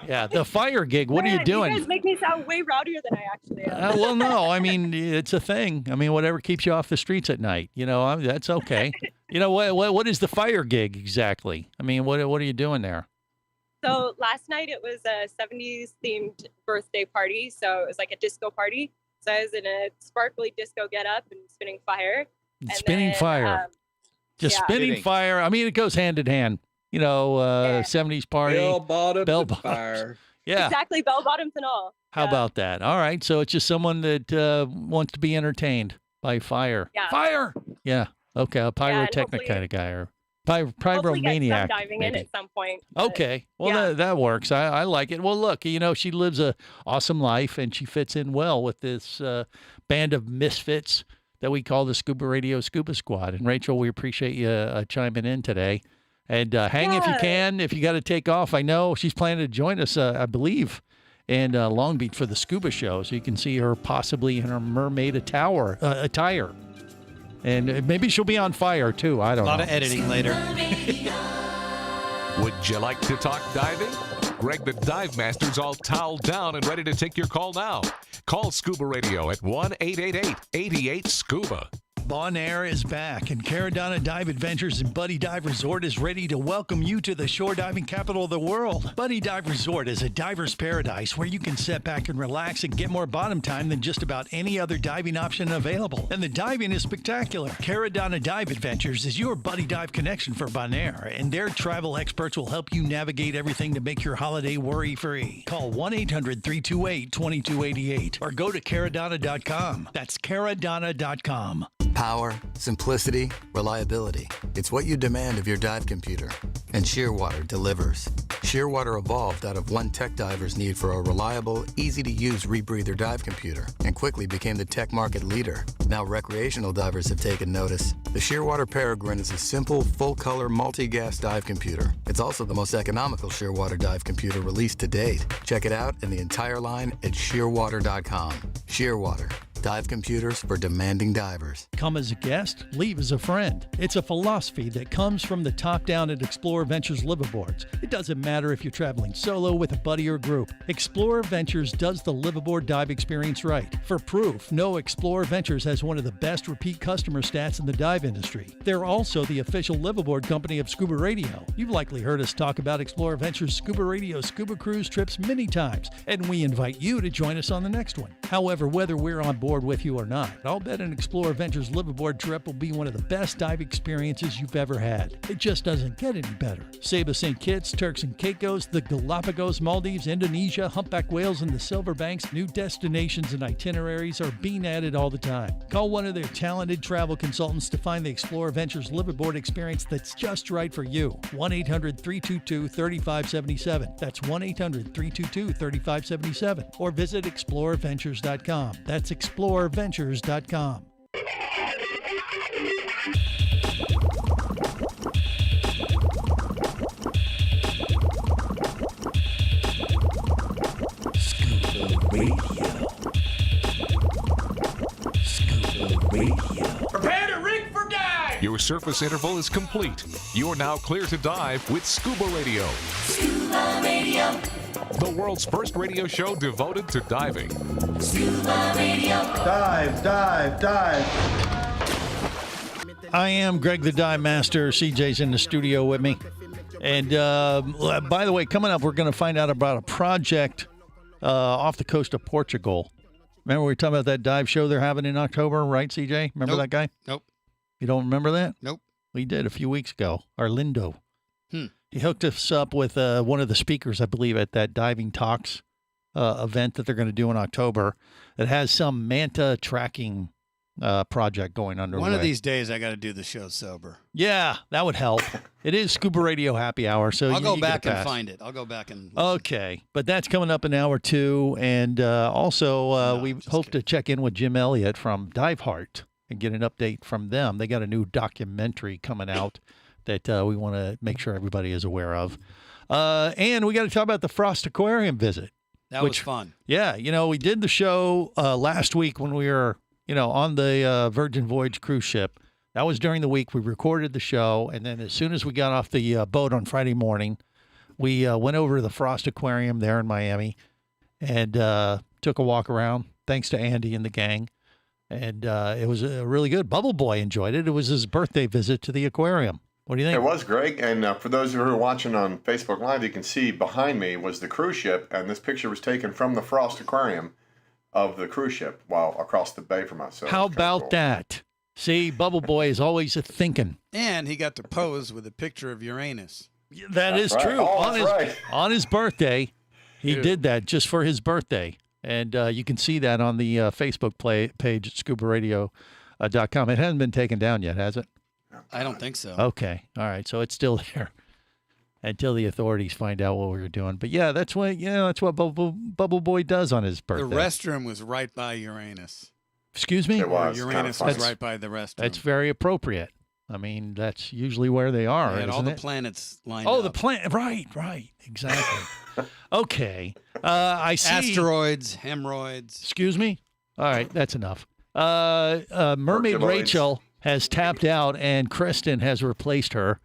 Yeah. The fire gig. What are you Man, doing? You guys make me sound way rowdier than I actually am. Well, no, I mean, it's a thing. I mean, whatever keeps you off the streets at night, you know, that's okay. You know, what is the fire gig exactly? I mean, what are you doing there? So last night it was a 70s themed birthday party. So it was like a disco party. So I was in a sparkly disco getup and spinning fire. And Spinning then, fire. Just yeah. spinning fire. I mean, it goes hand in hand. You know, 70s party. Bell bottom Bell and bottoms. fire. Yeah. Exactly, bell bottoms and all. How about that? All right. So it's just someone that wants to be entertained by fire. Yeah. Fire. Yeah. Okay. A pyrotechnic hopefully- kind of guy or Hopefully get pyromaniac. some diving in maybe. at some point. but- Okay. Well, yeah. that works. I like it. Well, look, you know, she lives a awesome life and she fits in well with this band of misfits that we call the Scuba Radio Scuba Squad. And Rachel, we appreciate you chiming in today. And hang if you can, if you got to take off. I know she's planning to join us, I believe, in Long Beach for the scuba show. So you can see her possibly in her mermaid attire. And maybe she'll be on fire, too. I don't know. A lot of editing later. Would you like to talk diving? Greg the Dive Master's all toweled down and ready to take your call now. Call Scuba Radio at 1-888-88-SCUBA. Bonaire is back, and Caradonna Dive Adventures and Buddy Dive Resort is ready to welcome you to the shore diving capital of the world. Buddy Dive Resort is a diver's paradise where you can sit back and relax and get more bottom time than just about any other diving option available. And the diving is spectacular. Caradonna Dive Adventures is your Buddy Dive connection for Bonaire, and their travel experts will help you navigate everything to make your holiday worry-free. Call 1-800-328-2288 or go to caradonna.com. That's caradonna.com. Power, simplicity, reliability. It's what you demand of your dive computer. And Shearwater delivers. Shearwater evolved out of one tech diver's need for a reliable, easy-to-use rebreather dive computer and quickly became the tech market leader. Now recreational divers have taken notice. The Shearwater Peregrine is a simple, full-color, multi-gas dive computer. It's also the most economical Shearwater dive computer released to date. Check it out and the entire line at shearwater.com. Shearwater. Dive computers for demanding divers. Come as a guest, leave as a friend. It's a philosophy that comes from the top down at Explorer Ventures liveaboards. It doesn't matter if you're traveling solo with a buddy or group. Explorer Ventures does the liveaboard dive experience right. For proof, know Explorer Ventures has one of the best repeat customer stats in the dive industry. They're also the official liveaboard company of Scuba Radio. You've likely heard us talk about Explorer Ventures Scuba Radio Scuba Cruise trips many times, and we invite you to join us on the next one. However, whether we're on board liveaboard with you or not. I'll bet an Explorer Ventures liveaboard trip will be one of the best dive experiences you've ever had. It just doesn't get any better. Saba St. Kitts, Turks and Caicos, the Galapagos, Maldives, Indonesia, humpback whales, and the Silver Banks, new destinations and itineraries are being added all the time. Call one of their talented travel consultants to find the Explorer Ventures liveaboard experience that's just right for you. 1-800-322-3577. That's 1-800-322-3577. Or visit explorerventures.com. That's explorerventures.com. Prepare to rig for dive! Your surface interval is complete. You're now clear to dive with Scuba Radio. Scuba Radio. The world's first radio show devoted to diving. Scuba Radio. Dive, dive, dive. I am Greg the Dive Master. CJ's in the studio with me. And by the way, coming up, we're going to find out about a project off the coast of Portugal. Remember we were talking about that dive show they're having in October, right, CJ? Remember that guy? Nope. You don't remember that? Nope. We did a few weeks ago. Arlindo. Hmm. He hooked us up with one of the speakers, I believe, at that Diving Talks event that they're going to do in October. It has some manta tracking project going underway. One of these days, I got to do the show sober. Yeah, that would help. It is Scuba Radio Happy Hour, so I'll go you get a back and pass. find it. I'll go back and listen. Okay, but that's coming up in hour two, and also we hope to check in with Jim Elliott from Dive Heart and get an update from them. They got a new documentary coming out that we want to make sure everybody is aware of, and we got to talk about the Frost Aquarium visit. That was fun. Yeah, we did the show last week when we were on the Virgin Voyage cruise ship. That was during the week. We recorded the show, and then as soon as we got off the boat on Friday morning, we went over to the Frost Aquarium there in Miami and took a walk around, thanks to Andy and the gang. And it was really good. Bubble Boy enjoyed it. It was his birthday visit to the aquarium. What do you think? It was, Greg. And for those of you who are watching on Facebook Live, you can see behind me was the cruise ship, and this picture was taken from the Frost Aquarium of the cruise ship while across the bay from us. So how about that? See, Bubble Boy is always a thinking. And he got to pose with a picture of Uranus. That is true. Oh, on his birthday, he did that just for his birthday. And you can see that on the Facebook page at ScubaRadio.com. It hasn't been taken down yet, has it? I don't think so. Okay. All right. So it's still there until the authorities find out what we were doing. But yeah, that's what Bubble Boy does on his birthday. The restroom was right by Uranus. Excuse me? It was. Uranus was right by the restroom. That's very appropriate. I mean, that's usually where they are. They had all isn't the it? planets lined Oh, up. the planet. Right. Exactly. Okay. I see. Asteroids, hemorrhoids. Excuse me? All right. That's enough. Mermaid Herculoids. Rachel has tapped out, and Kristen has replaced her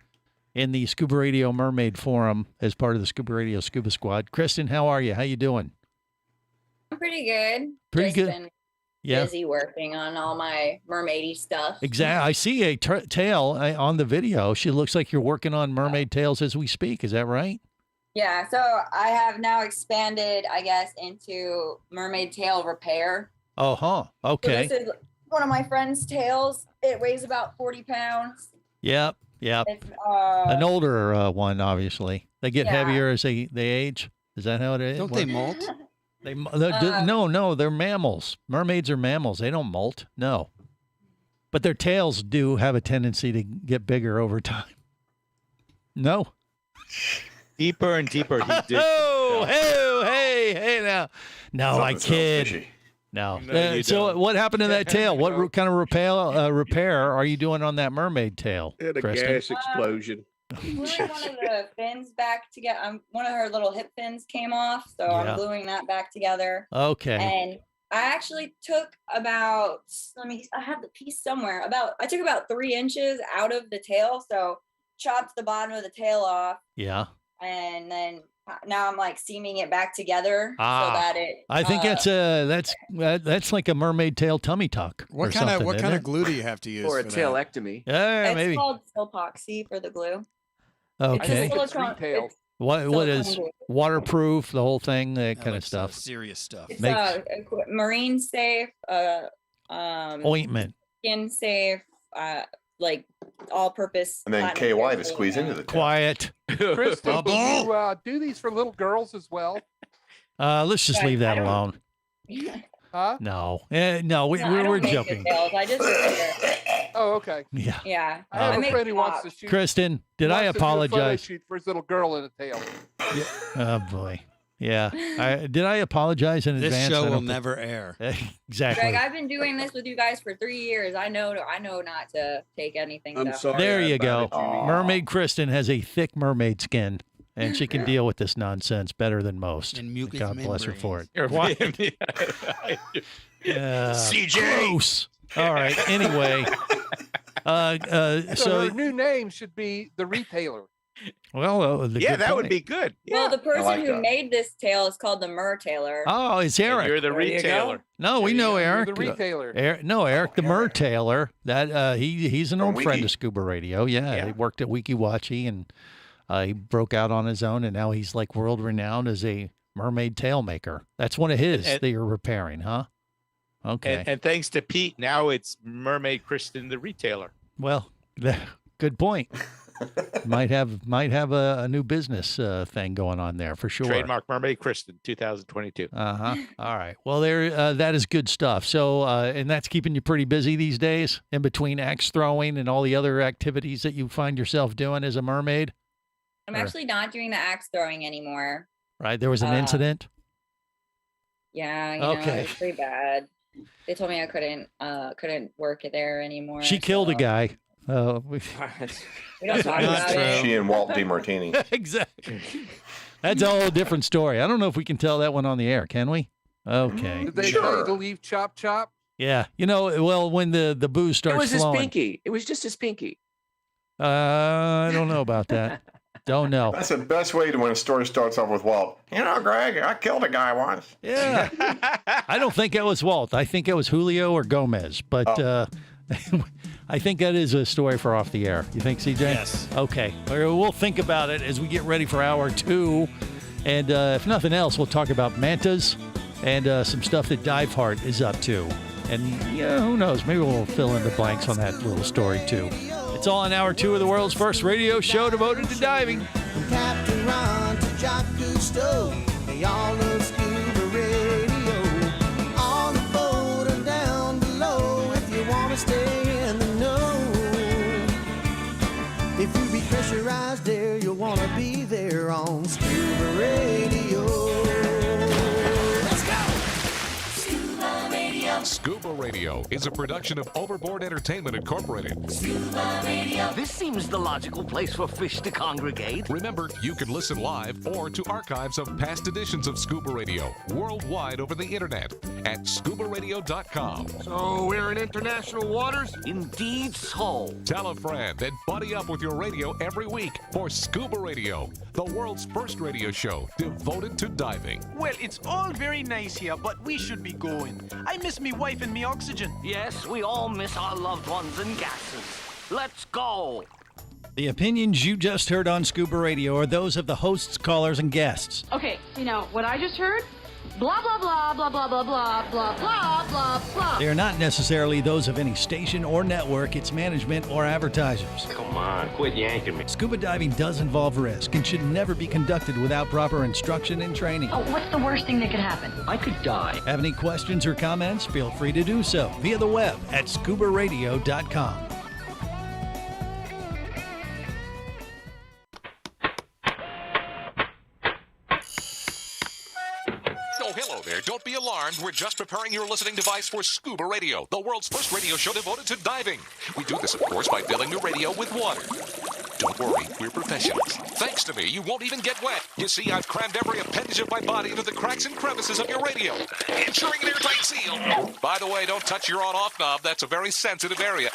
in the Scuba Radio Mermaid Forum as part of the Scuba Radio Scuba Squad. Kristen, how are you? How you doing? I'm pretty good. Pretty Just good. Been Yeah. busy working on all my mermaidy stuff. Exactly. I see a tail on the video. She looks like you're working on mermaid tails as we speak. Is that right? Yeah. So I have now expanded, I guess, into mermaid tail repair. Oh, huh. So Okay. this is one of my friend's tails. It weighs about 40 pounds. Yep. It's, An older one, obviously. They get Yeah. heavier as they age. Is that how it is? Don't they molt? No, they're mammals. Mermaids are mammals. They don't molt. No. But their tails do have a tendency to get bigger over time. No. Deeper and deeper he did. Oh, hey now. No, I kid. No. No, you So don't. what happened to that tail? What kind of repair are you doing on that mermaid tail, It had a Kristen? gas explosion. gluing one of the fins back together. One of her little hip fins came off, so Yeah. I'm gluing that back together. Okay. And I actually took about, I have the piece somewhere. I took about 3 inches out of the tail, so chopped the bottom of the tail off, Yeah. and then now I'm like seaming it back together so that it. I think that's like a mermaid tail tummy tuck. What kind of glue do you have to use Or a for that? tailectomy. Yeah, It's maybe. called Silpoxy for the glue. Okay. It's silicone. It's, What is silicone glue. waterproof? The whole thing, that kind of stuff. Serious stuff. It's Makes- marine safe, Ointment. Skin safe, like all-purpose. And then platinum KY to hair squeeze solution. into the Quiet. Kristen, do you do these for little girls as well? Let's just leave that alone. Huh? No, no, I we're don't make joking. the tails. I just repair. Oh, okay. Yeah. Yeah. I have a make friend who wants tops. to shoot. Kristen, did I wants to do a photo apologize? shoot for his little girl in a tail. Oh boy. Yeah. Did I apologize in This advance? show I don't will think- never air. Exactly. Greg, I've been doing this with you guys for 3 years. I know not to take anything. I'm down. sorry. There I you go. batted you. Mermaid Kristen has a thick mermaid skin, and she can deal with this nonsense better than most. And mucus God bless her for it. membranes. CJ. Gross. All right. Anyway. So So, her new name should be the retailer. well, Yeah, that would be good. Well, the person like who that. made this tail is called the Mertailer. Oh, it's And Eric. you're the There you go. retailer. No, we There you know go. You're Eric. the retailer. Eric the Mer Taylor. That he's an From old friend Wiki. of Scuba Radio. Yeah, he worked at Wiki Watchy and he broke out on his own, and now he's like world renowned as a mermaid tail maker. That's one of his And- that you're repairing, huh? Okay. And thanks to Pete, now it's Mermaid Kristen, the retailer. Well, good point. might have a new business thing going on there for sure. Trademark Mermaid Kristen, 2022. Uh-huh. All right. Well, there that is good stuff. So, and that's keeping you pretty busy these days in between axe throwing and all the other activities that you find yourself doing as a mermaid, I'm actually not doing the axe throwing anymore. right? There was an incident. Yeah, you know, Okay. it was pretty bad. They told me I couldn't work there anymore. She killed a guy. We don't talk about it. She and Walt DiMartini. Exactly. That's a whole different story. I don't know if we can tell that one on the air, can we? Okay. Did they tell you to leave Chop Chop? Yeah. You know, well, when the booze It starts was his flowing. pinky. It was just his pinky. I don't know about that. Don't know. That's the best way to when a story starts off with Walt. You know, Greg, I killed a guy once. Yeah. I don't think it was Walt. I think it was Julio or Gomez. But I think that is a story for off the air. You think, CJ? Yes. Okay. We'll think about it as we get ready for hour 2. And if nothing else, we'll talk about mantas and some stuff that Dive Heart is up to. And yeah, who knows? Maybe we'll fill in the blanks on that little story too. It's all in hour 2 of the world's first radio show devoted to diving. From Captain Ron to Jock Cousteau, they all love Scuba Radio. On the boat or down below, if you want to stay in the know. If you be pressurized there, you'll want to be there on Scuba Radio. Let's go! Scuba Radio. Scuba Radio is a production of Overboard Entertainment Incorporated. Scuba Radio. This seems the logical place for fish to congregate. Remember, you can listen live or to archives of past editions of Scuba Radio worldwide over the internet at ScubaRadio.com. So we're in international waters? Indeed so. Tell a friend and buddy up with your radio every week for Scuba Radio, the world's first radio show devoted to diving. Well, it's all very nice here, but we should be going. I miss me wife and me oxygen. Yes, we all miss our loved ones and gases. Let's go. The opinions you just heard on Scuba Radio are those of the hosts, callers, and guests. Okay, you know what I just heard? Blah, blah, blah, blah, blah, blah, blah, blah, blah, blah, blah. They are not necessarily those of any station or network, its management, or advertisers. Come on, quit yanking me. Scuba diving does involve risk and should never be conducted without proper instruction and training. Oh, what's the worst thing that could happen? I could die. Have any questions or comments? Feel free to do so via the web at ScubaRadio.com. Oh, hello there. Don't be alarmed. We're just preparing your listening device for Scuba Radio, the world's first radio show devoted to diving. We do this, of course, by filling your radio with water. Don't worry, we're professionals. Thanks to me, you won't even get wet. You see, I've crammed every appendage of my body into the cracks and crevices of your radio, ensuring an airtight seal. By the way, don't touch your on-off knob. That's a very sensitive area.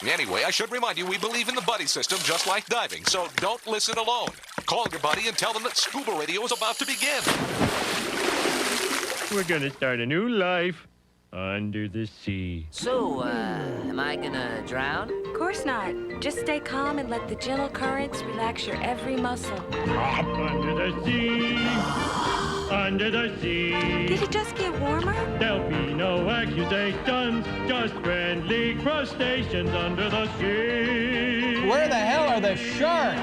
Anyway, I should remind you, we believe in the buddy system just like diving, so don't listen alone. Call your buddy and tell them that Scuba Radio is about to begin. We're gonna start a new life under the sea. So, am I gonna drown? Of course not. Just stay calm and let the gentle currents relax your every muscle. Under the sea. under the sea. Did it just get warmer? There'll be no accusations, just friendly crustaceans under the sea. Where the hell are the sharks?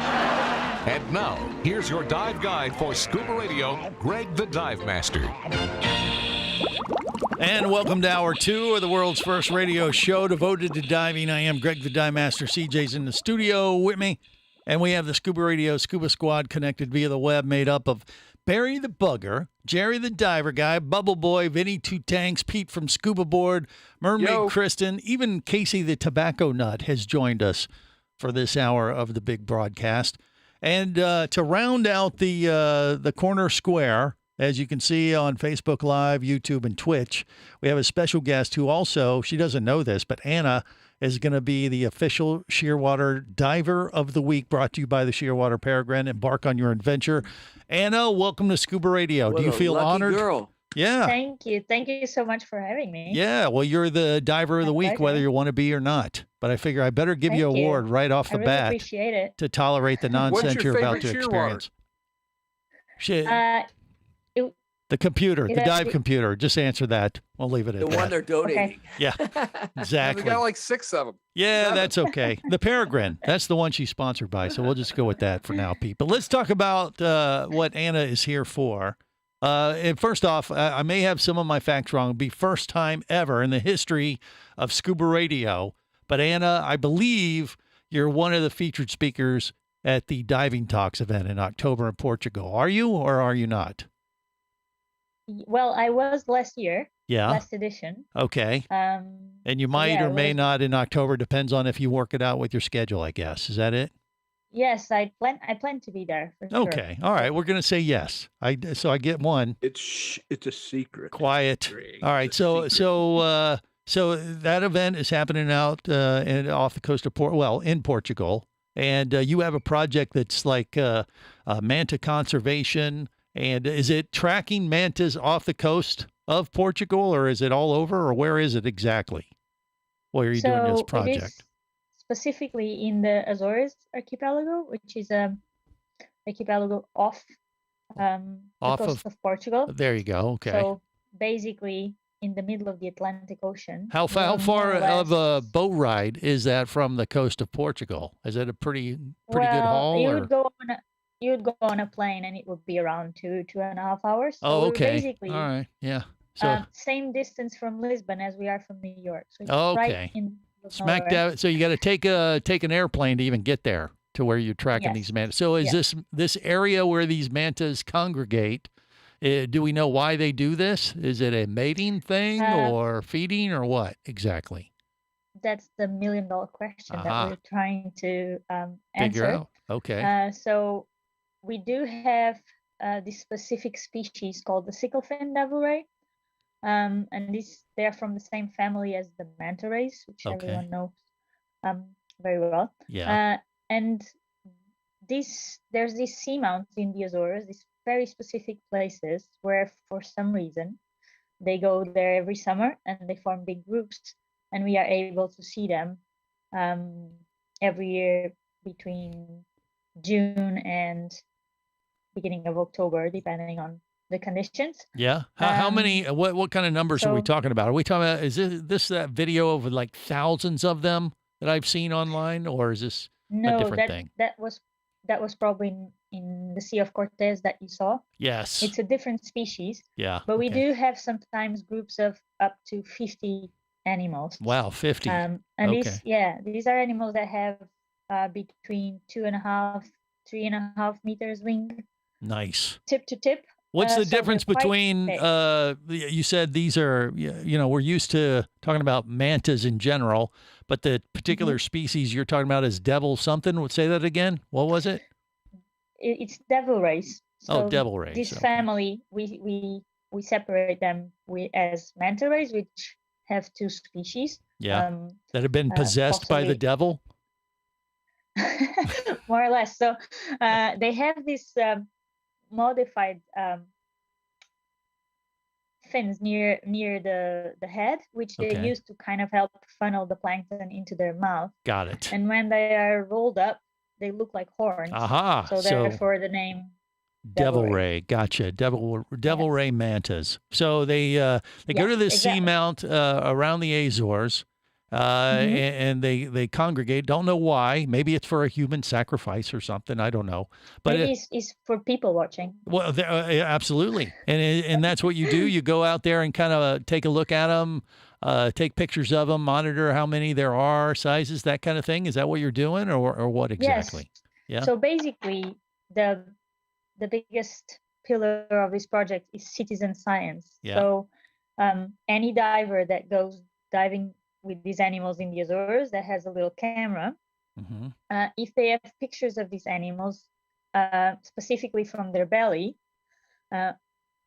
And now, here's your dive guide for Scuba Radio, Greg the Dive Master. And welcome to Hour 2 of the world's first radio show devoted to diving. I am Greg the Dive Master. CJ's in the studio with me. And we have the Scuba Radio Scuba Squad connected via the web, made up of Barry the Bugger, Jerry the Diver Guy, Bubble Boy, Vinny Two Tanks, Pete from Scuba Board, Mermaid Kristen, even Casey the Tobacco Nut has joined us for this hour of the big broadcast. And to round out the corner square, as you can see on Facebook Live, YouTube, and Twitch, we have a special guest who also, she doesn't know this, but Anna is going to be the official Shearwater Diver of the Week, brought to you by the Shearwater Peregrine. Embark on your adventure. Anna, welcome to Scuba Radio. What Do you feel lucky honored? Girl. Yeah. Thank you. Thank you so much for having me. Yeah, well, you're the Diver of the Week, whether you want to be or not. But I figure I better give you an award right off the I really bat appreciate it. to tolerate the nonsense What's your you're about to favorite experience. Shit. It, The computer, the It- dive computer. Just answer that. We'll leave it at The that. one they're donating. Yeah, exactly. We got like 6 of them. Yeah, that's okay. The Peregrine. That's the one she's sponsored by. So we'll just go with that for now, Pete. But let's talk about what Anna is here for. And first off, I may have some of my facts wrong. It'll be first time ever in the history of Scuba Radio. But Anna, I believe you're one of the featured speakers at the Diving Talks event in October in Portugal. Are you or are you not? well, I was last year. Yeah. Last edition. Okay. And you might or may not in October. Depends on if you work it out with your schedule, I guess. Is that it? Yes, I plan to be there for sure. Okay. All right. We're going to say yes. So I get one. It's a secret. Quiet. All right. So that event is happening out off the coast of in Portugal, and you have a project that's like manta conservation. And is it tracking mantas off the coast of Portugal, or is it all over, or where is it exactly? Where are you doing this It project? is specifically in the Azores archipelago, which is archipelago off the coast of Portugal. There you go. Okay. So basically in the middle of the Atlantic Ocean. How more far or less- of a boat ride is that from the coast of Portugal? Is it a pretty good haul? You or? would go on a plane and it would be around 2.5 hours. So Oh, we're okay. basically All right. Yeah. So same distance from Lisbon as we are from New York. So it's okay. right in the Smack nowhere. dab. So you got to take an airplane to even get there to where you're tracking Yes. these mantas. So is this area where these mantas congregate? Do we know why they do this? Is it a mating thing or feeding or what exactly? That's the $1 million question Aha. that we're trying to Figure answer. out. Okay. So we do have this specific species called the sicklefin devil ray. And they're from the same family as the manta rays, which Okay. everyone knows very well. Yeah. And there's these seamounts in the Azores, these very specific places where for some reason they go there every summer and they form big groups, and we are able to see them every year between June and beginning of October, depending on the conditions. Yeah. How many? What kind of numbers are we so- talking about? Are we talking about? Is this that video of like thousands of them that I've seen online, or is this a No, different thing? that was probably in the Sea of Cortez that you saw. Yes. It's a different species. Yeah. But we okay. do have sometimes groups of up to 50 animals. Wow, 50. And Okay. these are animals that have between 2.5, 3.5 meters wing, Nice. tip to tip. What's the So they're difference quite between, big. you said these are, we're used to talking about mantas in general, but the particular species you're talking about is devil something. Would say that again. What was it? It's devil rays. Oh, devil rays, This okay. family, we separate them as manta rays, which have 2 species. Yeah. That have been possessed by the possibly- devil. More or less. So they have this modified fins near the head, which they Okay. use to kind of help funnel the plankton into their mouth. Got it. And when they are rolled up, they look like horns. Aha, So so- therefore the name Devil ray, gotcha. Devil ray mantas. So they go to this seamount around the Azores, and they congregate. Don't know why. Maybe it's for a human sacrifice or something. I don't know. But maybe it's for people watching. Well, absolutely, and that's what you do. You go out there and kind of take a look at them, take pictures of them, monitor how many there are, sizes, that kind of thing. Is that what you're doing, or what exactly? Yes. Yeah. So basically, the biggest pillar of this project is citizen science. Yeah. So any diver that goes diving with these animals in the Azores that has a little camera, if they have pictures of these animals, specifically from their belly,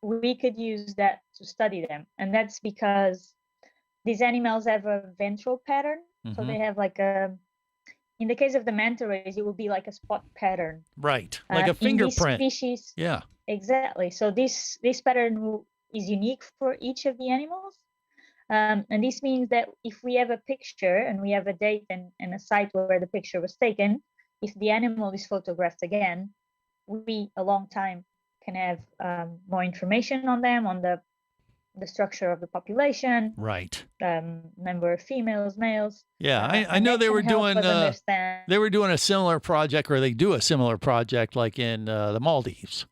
we could use that to study them. And that's because these animals have a ventral pattern. So they have like in the case of the manta rays, it will be like a spot pattern. Right, like a fingerprint. In this species, yeah, exactly. So this pattern is unique for each of the animals. And this means that if we have a picture and we have a date and a site where the picture was taken, if the animal is photographed again, we, a long time, can have more information on them, on the structure of the population, right? Number of females, males. Yeah, I know they were doing a similar project, or they do a similar project, like in the Maldives,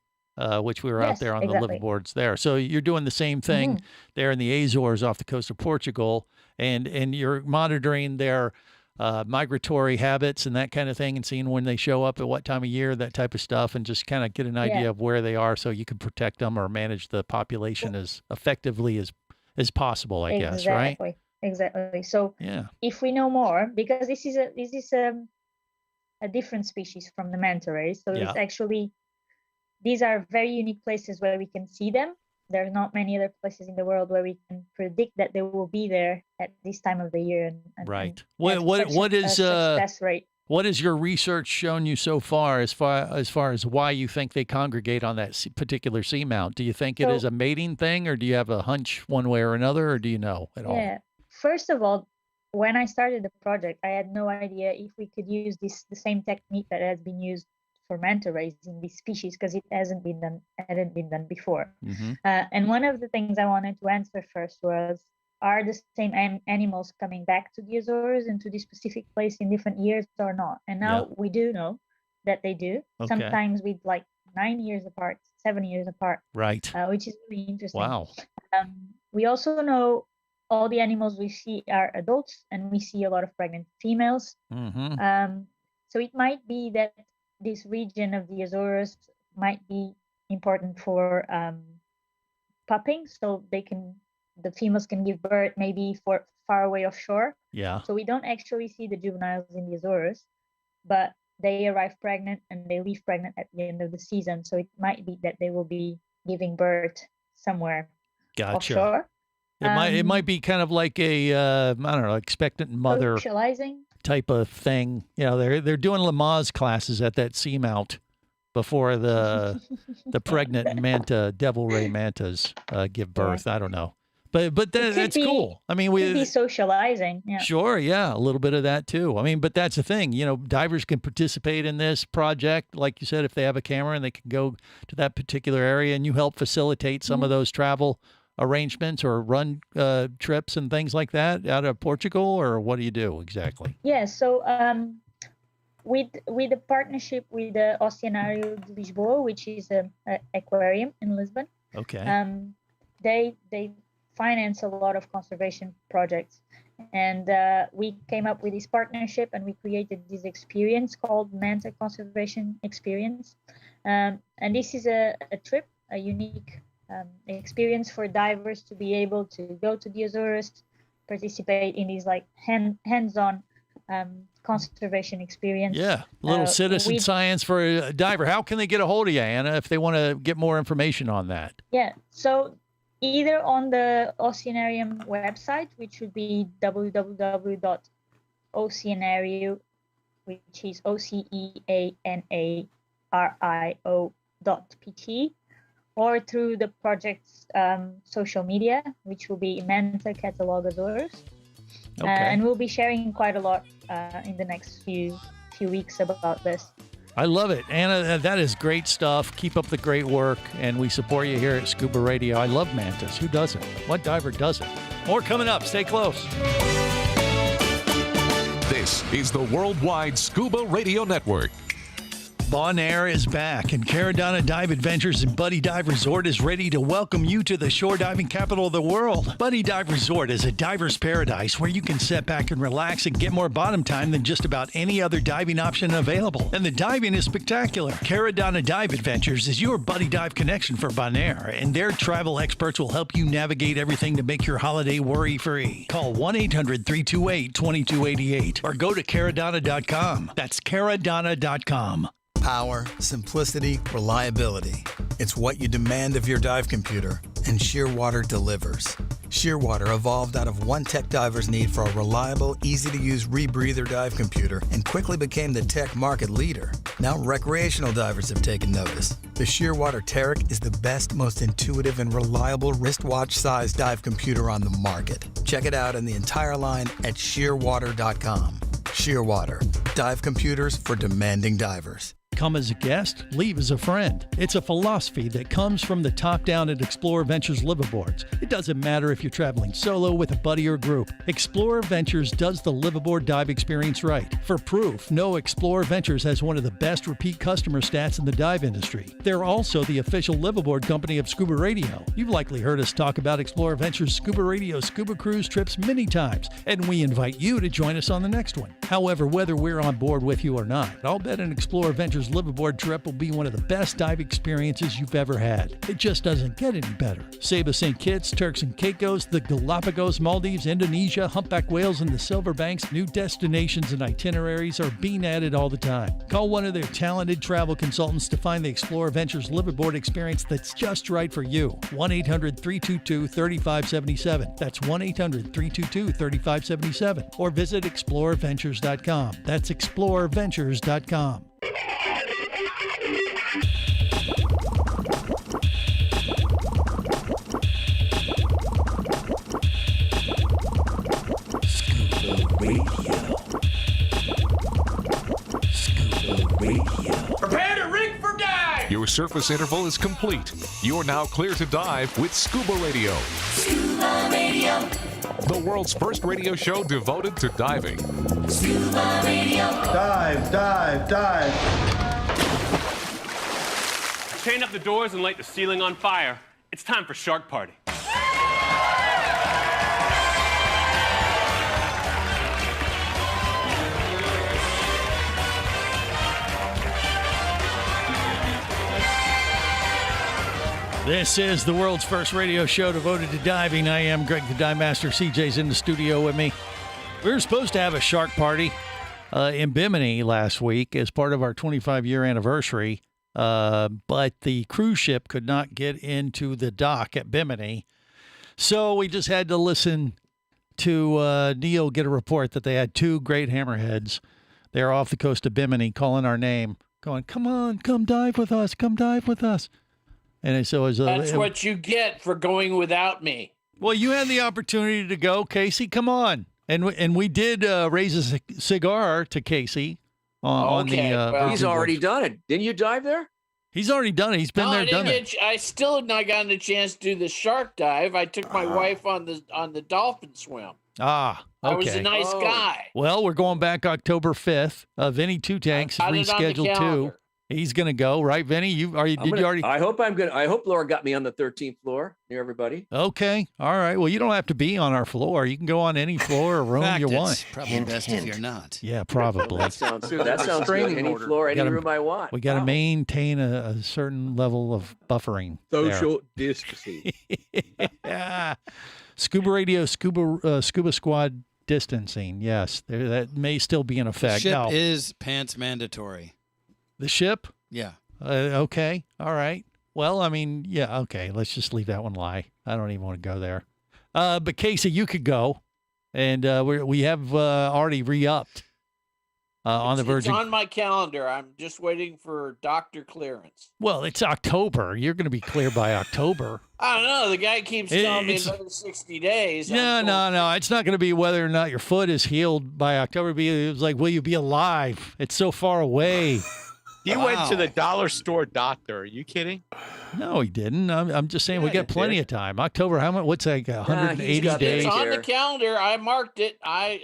which we were out there on the liveaboards there. So you're doing the same thing there in the Azores off the coast of Portugal, and you're monitoring their migratory habits and that kind of thing, and seeing when they show up at what time of year, that type of stuff, and just kind of get an idea of where they are, so you can protect them or manage the population as effectively as possible, I guess, right? Exactly. So if we know more, because this is a different species from the manta rays, so it's actually, these are very unique places where we can see them. There are not many other places in the world where we can predict that they will be there at this time of the year. Right. And What is success rate? What has your research shown you so far as far as why you think they congregate on that particular seamount? Do you think it is a mating thing, or do you have a hunch one way or another, or do you know at all? Yeah. First of all, when I started the project, I had no idea if we could use the same technique that has been used for manta rays in this species, because it hadn't been done before. And one of the things I wanted to answer first was, are the same animals coming back to the Azores and to this specific place in different years or not? And now we do know that they do. Sometimes with like 9 years apart, 7 years apart. Right. Which is really interesting. Wow. We also know all the animals we see are adults, and we see a lot of pregnant females. So it might be that this region of the Azores might be important for pupping, so the females can give birth maybe for far away offshore. Yeah. So we don't actually see the juveniles in the Azores, but they arrive pregnant and they leave pregnant at the end of the season. So it might be that they will be giving birth somewhere offshore. It might be kind of like a I don't know, expectant mother socializing type of thing. You know, they're doing Lamaze classes at that seamount before the pregnant devil ray mantas give birth. I don't know, but that's cool. I mean, we be socializing. Yeah. Sure, yeah, a little bit of that too. I mean, but that's the thing. You know, divers can participate in this project, like you said, if they have a camera and they can go to that particular area, and you help facilitate some of those travel arrangements or run trips and things like that out of Portugal, or what do you do exactly? Yeah, so with the partnership with the Oceanário de Lisboa, which is an aquarium in Lisbon. Okay. They finance a lot of conservation projects, and we came up with this partnership, and we created this experience called Manta Conservation Experience, and this is a trip, a unique experience for divers to be able to go to the Azores, participate in these like hands-on conservation experience. Yeah, a little citizen science for a diver. How can they get a hold of you, Anna, if they want to get more information on that? Yeah, so either on the Oceanarium website, which would be www.oceanario, which is OCEANARIO.pt, or through the project's social media, which will be Manta Catalog Azores. And we'll be sharing quite a lot in the next few weeks about this. I love it. Anna, that is great stuff. Keep up the great work, and we support you here at Scuba Radio. I love mantas. Who doesn't? What diver doesn't? More coming up. Stay close. This is the Worldwide Scuba Radio Network. Bonaire is back, and Caradonna Dive Adventures and Buddy Dive Resort is ready to welcome you to the shore diving capital of the world. Buddy Dive Resort is a diver's paradise where you can sit back and relax and get more bottom time than just about any other diving option available. And the diving is spectacular. Caradonna Dive Adventures is your Buddy Dive connection for Bonaire, and their travel experts will help you navigate everything to make your holiday worry-free. Call 1-800-328-2288 or go to caradonna.com. That's caradonna.com. Power, simplicity, reliability. It's what you demand of your dive computer, and Shearwater delivers. Shearwater evolved out of one tech diver's need for a reliable, easy-to-use rebreather dive computer and quickly became the tech market leader. Now recreational divers have taken notice. The Shearwater Taric is the best, most intuitive, and reliable wristwatch-sized dive computer on the market. Check it out and the entire line at shearwater.com. Shearwater, dive computers for demanding divers. Come as a guest, leave as a friend. It's a philosophy that comes from the top down at Explorer Ventures liveaboards. It doesn't matter if you're traveling solo, with a buddy, or group. Explorer Ventures does the liveaboard dive experience right. For proof, know Explorer Ventures has one of the best repeat customer stats in the dive industry. They're also the official liveaboard company of Scuba Radio. You've likely heard us talk about Explorer Ventures Scuba Radio scuba cruise trips many times, and we invite you to join us on the next one. However, whether we're on board with you or not, I'll bet an Explorer Ventures liveaboard trip will be one of the best dive experiences you've ever had. It just doesn't get any better. Saba St. Kitts, Turks and Caicos, the Galapagos, Maldives, Indonesia, humpback whales, and the Silver Banks, new destinations and itineraries are being added all the time. Call one of their talented travel consultants to find the Explorer Ventures liveaboard experience that's just right for you. 1-800-322-3577. That's 1-800-322-3577. Or visit explorerventures.com. That's explorerventures.com. Prepare to rig for dive! Your surface interval is complete. You're now clear to dive with Scuba Radio. Scuba Radio. The world's first radio show devoted to diving. Scuba Radio. Dive, dive, dive. Chain up the doors and light the ceiling on fire. It's time for Shark Party. This is the world's first radio show devoted to diving. I am Greg the Dive Master. CJ's in the studio with me. We were supposed to have a shark party in Bimini last week as part of our 25-year anniversary, but the cruise ship could not get into the dock at Bimini. So we just had to listen to Neil get a report that they had two great hammerheads. They're off the coast of Bimini calling our name, going, "Come on, come dive with us, come dive with us." And so that's what you get for going without me. Well, you had the opportunity to go, Casey. Come on, and we did raise a cigar to Casey on the. Well, he's already done it. Didn't you dive there? He's already done it. He's been there, done it. I still have not gotten a chance to do the shark dive. I took my wife on the dolphin swim. Ah, okay. I was a nice guy. Well, we're going back October 5th. Vinny Two Tanks is rescheduled too. He's going to go, right, Vinny? You already? I hope I'm good. I hope Laura got me on the 13th floor near everybody. Okay. All right. Well, you don't have to be on our floor. You can go on any floor or room you want. Probably best if you're not. Yeah, probably. That sounds good. Any floor, any room I want. We got to maintain a certain level of buffering. Social distancing. Yeah. Scuba Radio, Scuba Squad distancing. Yes, that may still be in effect. Ship is pants mandatory. The ship? Yeah. Okay. All right. Well, I mean, yeah. Okay. Let's just leave that one lie. I don't even want to go there. But Casey, you could go, and we have already re-upped on the Virgin. It's on my calendar. I'm just waiting for doctor clearance. Well, it's October. You're going to be clear by October. I don't know. The guy keeps telling me another 60 days. No. It's not going to be whether or not your foot is healed by October. It's like, will you be alive? It's so far away. He went to the dollar store doctor. Are you kidding? No, he didn't. I'm just saying we got plenty of time. October, how much? What's like 180 days? It's on the calendar. I marked it. I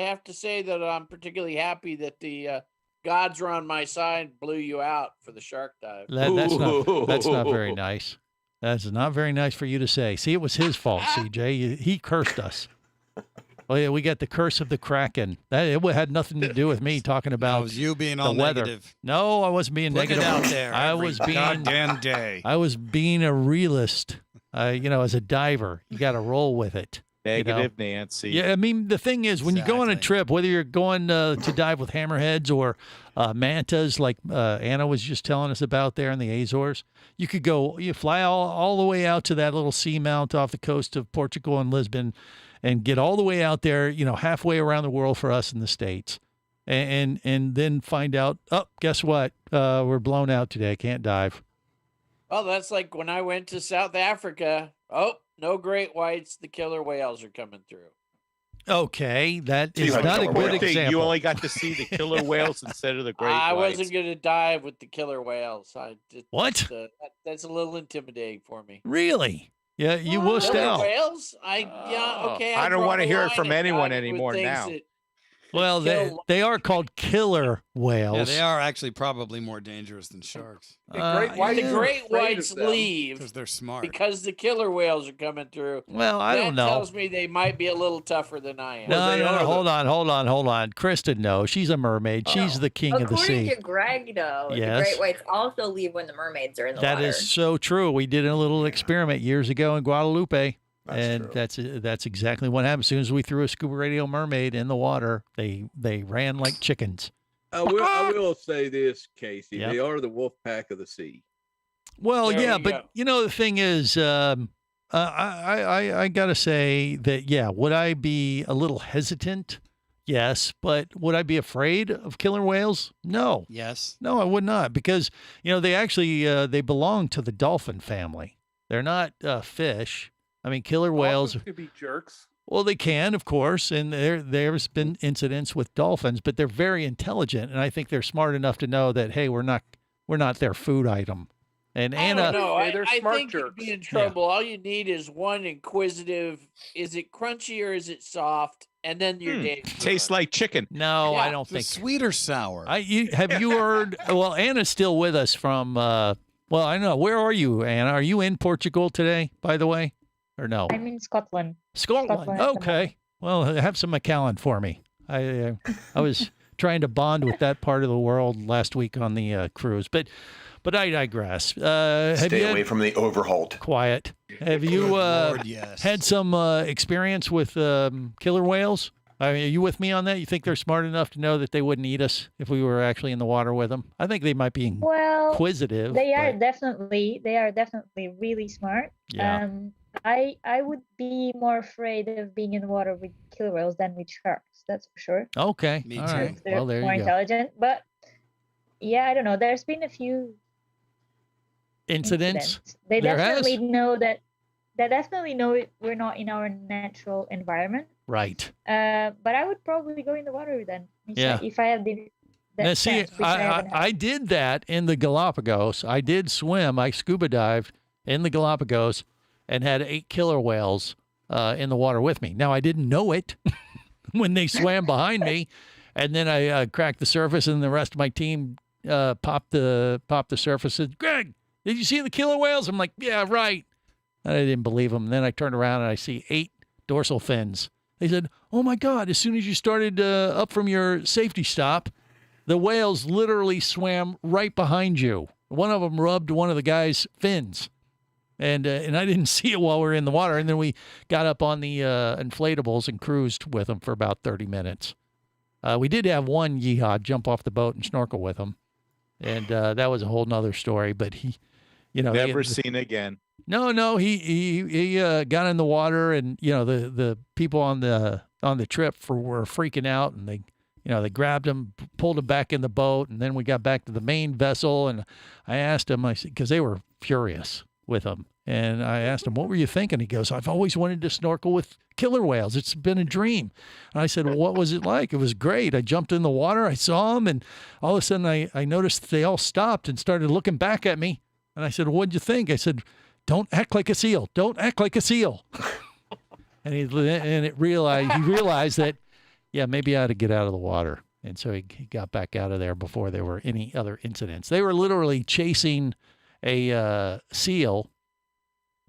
have to say that I'm particularly happy that the gods are on my side. Blew you out for the shark dive. That's not very nice. That's not very nice for you to say. See, it was his fault, CJ. He cursed us. Well, yeah, we got the curse of the Kraken. It had nothing to do with me talking about was you being the all weather. negative. No, I wasn't being Putting negative. it out there I every was being goddamn day. I was being a realist. As a diver, you got to roll with it. Negative Nancy. Yeah, I mean, the thing is, when you go on a trip, whether you're going to dive with hammerheads or mantas, like Anna was just telling us about there in the Azores, you fly all the way out to that little seamount off the coast of Portugal and Lisbon and get all the way out there, halfway around the world for us in the States. And then find out, guess what? We're blown out today. Can't dive. Well, that's like when I went to South Africa. Oh, no great whites. The killer whales are coming through. Okay, that is not a good example. You only got to see the killer whales instead of the great whites. I wasn't going to dive with the killer whales. What? That's a little intimidating for me. Really? Yeah, you wussed out. Whales? Okay. I don't want to hear it from anyone diving anymore with now. things Well, they are called killer whales. Yeah, they are actually probably more dangerous than sharks. The great whites leave because they're smart. Because the killer whales are coming through. Well, I don't know. That tells me they might be a little tougher than I am. No, hold on. Kristen, no, she's a mermaid. She's the king of the sea. According to Greg, though, Yes. the great whites also leave when the mermaids are in the water. That is so true. We did a little experiment years ago in Guadalupe. That's exactly what happened. As soon as we threw a Scuba Radio mermaid in the water, they ran like chickens. I will say this, Casey. Yep. They are the wolf pack of the sea. Well, but the thing is, I gotta say that would I be a little hesitant? Yes, but would I be afraid of killer whales? No. Yes. No, I would not, because they actually they belong to the dolphin family. They're not fish. I mean, killer whales could be jerks. Well, they can, of course, and there's been incidents with dolphins, but they're very intelligent, and I think they're smart enough to know that, hey, we're not their food item. And Anna, I smart think jerks. you'd be in trouble. All you need is one inquisitive. Is it crunchy or is it soft? And then you're dead. Tastes like chicken. No, I don't think sweet or sour. Have you heard? Well, Anna's still with us from. I don't know. Where are you, Anna? Are you in Portugal today, by the way? Or no? I'm in Scotland. Scotland. Okay. Well, have some Macallan for me. I was trying to bond with that part of the world last week on the cruise, but I digress. Stay away from the Overholt. Quiet. Have you had some experience with killer whales? I mean, are you with me on that? You think they're smart enough to know that they wouldn't eat us if we were actually in the water with them? I think they might be inquisitive. They are definitely really smart. Yeah. I would be more afraid of being in the water with killer whales than with sharks. That's for sure. Okay. Me All too. right. They're Well, there more you go. intelligent, but I don't know. There's been a few Incidents. They There definitely has? know that. They definitely know we're not in our natural environment. Right. But I would probably go in the water then. Yeah. If I have that Now, see, chance, which I haven't had. I did that in the Galapagos. I did swim. I scuba dived in the Galapagos and had 8 killer whales in the water with me. Now, I didn't know it when they swam behind me, and then I cracked the surface, and the rest of my team popped the surface and said, "Greg, did you see the killer whales?" I'm like, "Yeah, right." And I didn't believe them. And then I turned around and I see 8 dorsal fins. They said, "Oh my God, as soon as you started up from your safety stop, the whales literally swam right behind you. One of them rubbed one of the guy's fins." And I didn't see it while we were in the water. And then we got up on the inflatables and cruised with them for about 30 minutes. We did have one yeehaw jump off the boat and snorkel with him. And that was a whole nother story. But he, never seen again. No, he got in the water, and the people on the trip were freaking out, and they grabbed him, pulled him back in the boat, and then we got back to the main vessel, and I asked him, I said, because they were furious. with them. And I asked him, what were you thinking? He goes, I've always wanted to snorkel with killer whales. It's been a dream. And I said, well, what was it like? It was great. I jumped in the water. I saw them. And all of a sudden, I noticed they all stopped and started looking back at me. And I said, well, what'd you think? I said, don't act like a seal. Don't act like a seal. And he realized that, yeah, maybe I ought to get out of the water. And so he got back out of there before there were any other incidents. They were literally chasing a seal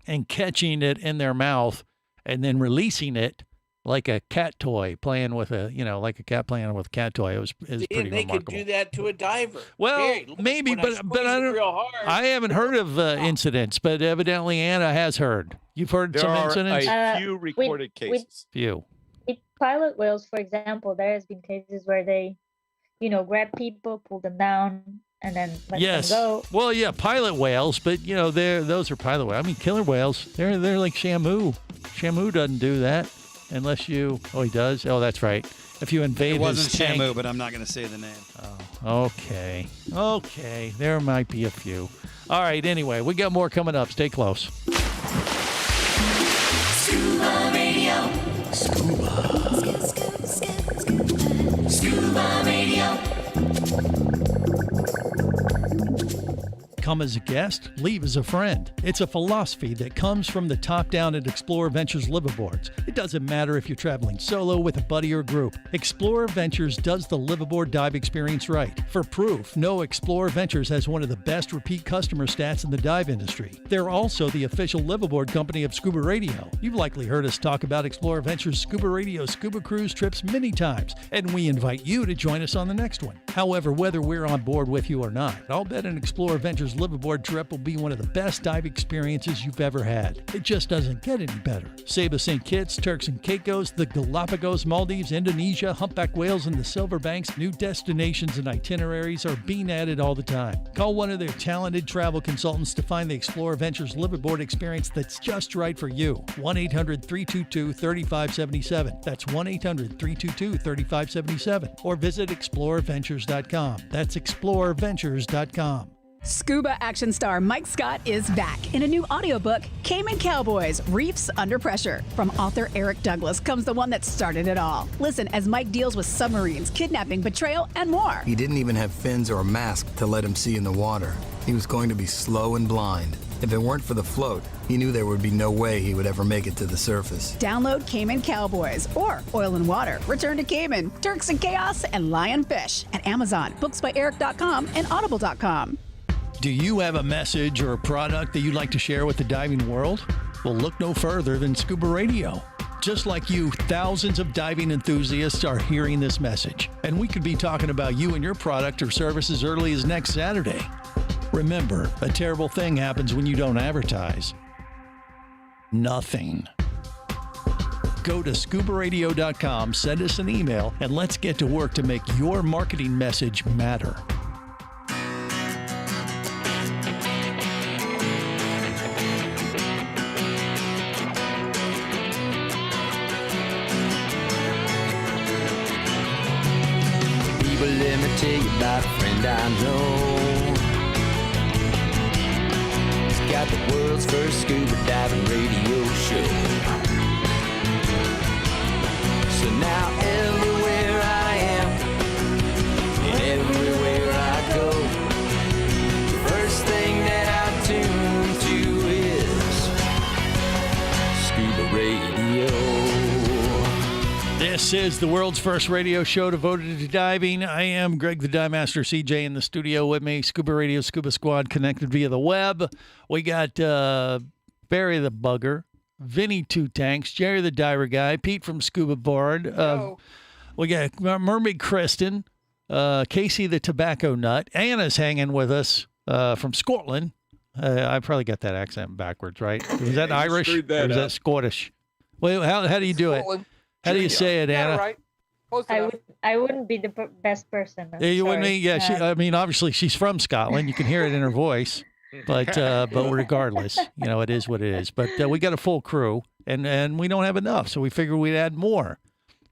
and catching it in their mouth and then releasing it like a cat toy, playing with like a cat playing with a cat toy. It was pretty They remarkable. could do that to a diver. Well, Hey, look, maybe, when but I don't. real hard, I haven't heard of incidents, but evidently Anna has heard. You've heard There some are incidents? a few recorded cases. Few. With pilot whales, for example, there has been cases where they, grab people, pull them down, and then let them go. Well, yeah, pilot whales, but those are pilot whales. I mean, killer whales. They're like Shamu. Shamu doesn't do that unless you. Oh, he does. Oh, that's right. If you invade It wasn't his tank. Shamu, but I'm not going to say the name. Oh, okay. There might be a few. All right. Anyway, we got more coming up. Stay close. Scuba Radio. Scuba Radio. Come as a guest, leave as a friend. It's a philosophy that comes from the top down at Explorer Ventures liveaboards. It doesn't matter if you're traveling solo, with a buddy, or group. Explorer Ventures does the liveaboard dive experience right. For proof, know Explorer Ventures has one of the best repeat customer stats in the dive industry. They're also the official liveaboard company of Scuba Radio. You've likely heard us talk about Explorer Ventures Scuba Radio scuba cruise trips many times, and we invite you to join us on the next one. However, whether we're on board with you or not, I'll bet an Explorer Ventures liveaboard trip will be one of the best dive experiences you've ever had. It just doesn't get any better. Saba St. Kitts, Turks and Caicos, the Galapagos, Maldives, Indonesia, humpback whales, and the Silver Banks, new destinations and itineraries are being added all the time. Call one of their talented travel consultants to find the Explorer Ventures liveaboard experience that's just right for you. 1-800-322-3577. That's 1-800-322-3577. Or visit explorerventures.com. That's explorerventures.com. Scuba action star Mike Scott is back in a new audiobook, Cayman Cowboys, Reefs Under Pressure. From author Eric Douglas comes the one that started it all. Listen as Mike deals with submarines, kidnapping, betrayal, and more. He didn't even have fins or a mask to let him see in the water. He was going to be slow and blind. If it weren't for the float, he knew there would be no way he would ever make it to the surface. Download Cayman Cowboys or Oil and Water, Return to Cayman, Turks and Chaos, and Lionfish at Amazon, booksbyeric.com, and audible.com. Do you have a message or a product that you'd like to share with the diving world? Well, look no further than Scuba Radio. Just like you, thousands of diving enthusiasts are hearing this message, and we could be talking about you and your product or service as early as next Saturday. Remember, a terrible thing happens when you don't advertise. Nothing. Go to ScubaRadio.com, send us an email, and let's get to work to make your marketing message matter. Let me tell you about a friend I know. He's got the world's first scuba diving radio show. So now everywhere I am, and everywhere I go, the first thing that I tune to is Scuba Radio. This is the world's first radio show devoted to diving. I am Greg the Dive Master, CJ in the studio with me. Scuba Radio, Scuba Squad connected via the web. We got Barry the Bugger, Vinny Two Tanks, Jerry the Diver Guy, Pete from Scuba Board. We got Mermaid Kristen, Casey the Tobacco Nut. Anna's hanging with us from Scotland. I probably got that accent backwards, right? Was that Irish or was that Scottish? Well, how do you do it? How do you say it, Anna? Right. I wouldn't be the best person. Yeah, you wouldn't be? Yeah, I mean, obviously she's from Scotland. You can hear it in her voice. But regardless, it is what it is. But we got a full crew, and we don't have enough, so we figured we'd add more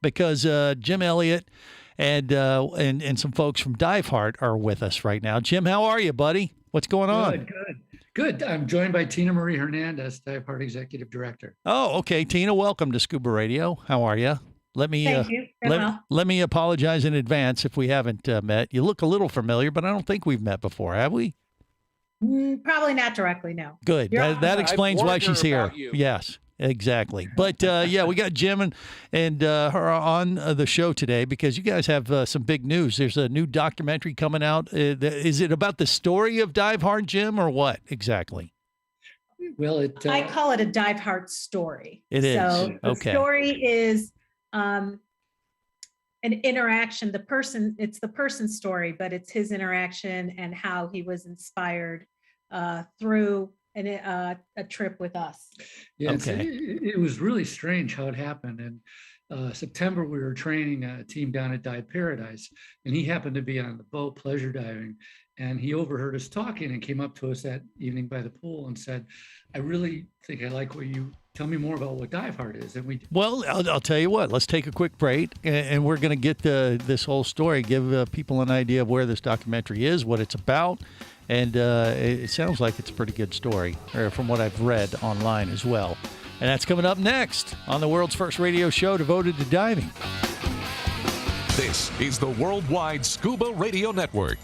because Jim Elliott and some folks from Dive Heart are with us right now. Jim, how are you, buddy? What's going on? Good. I'm joined by Tina Marie Hernandez, Dive Heart Executive Director. Oh, okay. Tina, welcome to Scuba Radio. How are you? Let me Thank you. Very well. let me apologize in advance if we haven't met. You look a little familiar, but I don't think we've met before, have we? Probably not directly, no. Good. That explains why she's here. Yes, exactly. But yeah, we got Jim and her on the show today because you guys have some big news. There's a new documentary coming out. Is it about the story of Dive Hard, Jim, or what exactly? Well, I call it a Dive Heart story. It is. So the Okay. story is an interaction. It's the person's story, but it's his interaction and how he was inspired through a trip with us. Yeah, it was really strange how it happened. In September, we were training a team down at Dive Paradise, and he happened to be on the boat pleasure diving, and he overheard us talking and came up to us that evening by the pool and said, "I really think I like what you tell me more about what Dive Heart is." And Well, I'll tell you what. Let's take a quick break, and we're going to get this whole story, give people an idea of where this documentary is, what it's about, and it sounds like it's a pretty good story, or from what I've read online as well. And that's coming up next on the world's first radio show devoted to diving. This is the Worldwide Scuba Radio Network.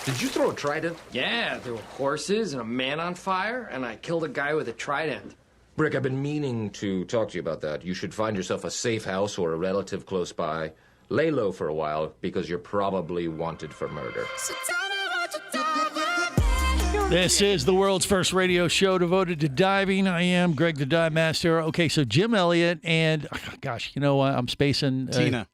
Did you throw a trident? Yeah, there were horses and a man on fire, and I killed a guy with a trident. Rick, I've been meaning to talk to you about that. You should find yourself a safe house or a relative close by. Lay low for a while, because you're probably wanted for murder. This is the world's first radio show devoted to diving. I am Greg the Dive Master. Okay, so Jim Elliott and, gosh, you know, I'm spacing. Tina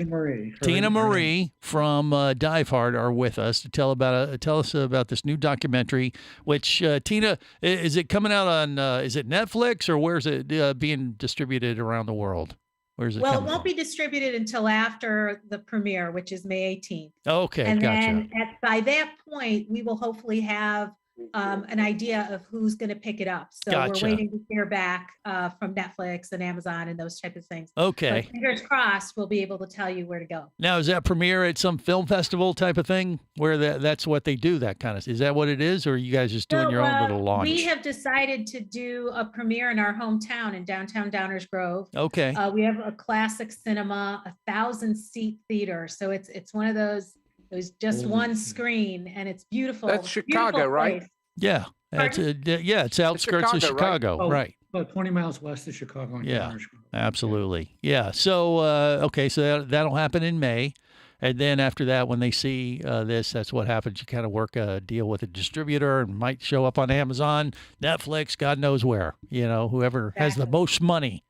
Marie. Tina Marie from Dive Hard are with us to tell us about this new documentary. Which Tina, is it coming out on? Is it Netflix or where's it being distributed around the world? Where's it? Well, it won't be distributed until after the premiere, which is May 18th. Okay, and gotcha. then by that point, we will hopefully have an idea of who's going to pick it up. So Gotcha. we're waiting to hear back from Netflix and Amazon and those type of things. Okay. But fingers crossed, we'll be able to tell you where to go. Now, is that premiere at some film festival type of thing where that's what they do, that kind of? Is that what it is, or are you guys just doing your own little launch? We have decided to do a premiere in our hometown in downtown Downers Grove. Okay. We have a classic cinema, 1,000-seat theater. So it's one of those. There's just one screen, and it's beautiful. That's Chicago, beautiful right? place. Yeah. It's outskirts of Chicago, right? About 20 miles west of Chicago. And Yeah, Downers Grove. absolutely. Yeah. So, okay, so that'll happen in May. And then after that, when they see this, that's what happens. You kind of work a deal with a distributor and might show up on Amazon, Netflix, God knows where, whoever has the most money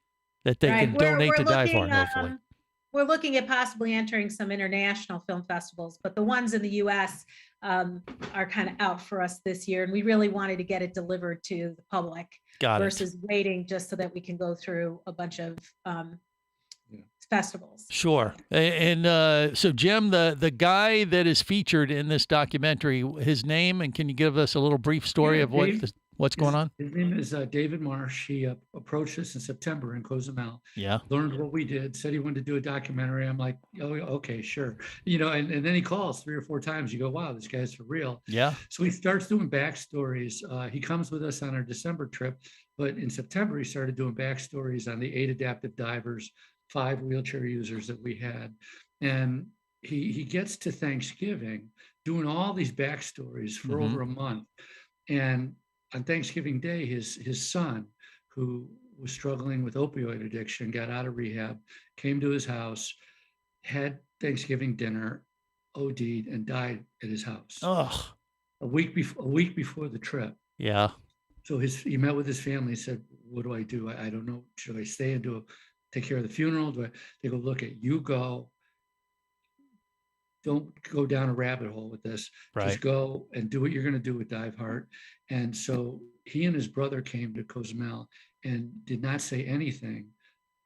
that they can donate to Dive Hard, hopefully. We're looking at possibly entering some international film festivals, but the ones in the U.S. Are kind of out for us this year. And we really wanted to get it delivered to the public versus waiting just so that we can go through a bunch of festivals. Sure. And so, Jim, the guy that is featured in this documentary, his name, and can you give us a little brief story of what's going on? His name is David Marsh. He approached us in September in Cozumel. Yeah. Learned what we did, said he wanted to do a documentary. I'm like, oh, okay, sure. And then he calls 3 or 4 times. You go, wow, this guy's for real. Yeah. So he starts doing backstories. He comes with us on our December trip, but in September, he started doing backstories on the 8 adaptive divers, 5 wheelchair users that we had. And he gets to Thanksgiving doing all these backstories for over a month. And on Thanksgiving Day, his son, who was struggling with opioid addiction, got out of rehab, came to his house, had Thanksgiving dinner, OD'd, and died at his house. Oh. A week before the trip. Yeah. So he met with his family. He said, "What do? I don't know. Should I stay and take care of the funeral? They go, look, you go. Don't go down a rabbit hole with this. Right. Just go and do what you're going to do with Dive Heart." And so he and his brother came to Cozumel and did not say anything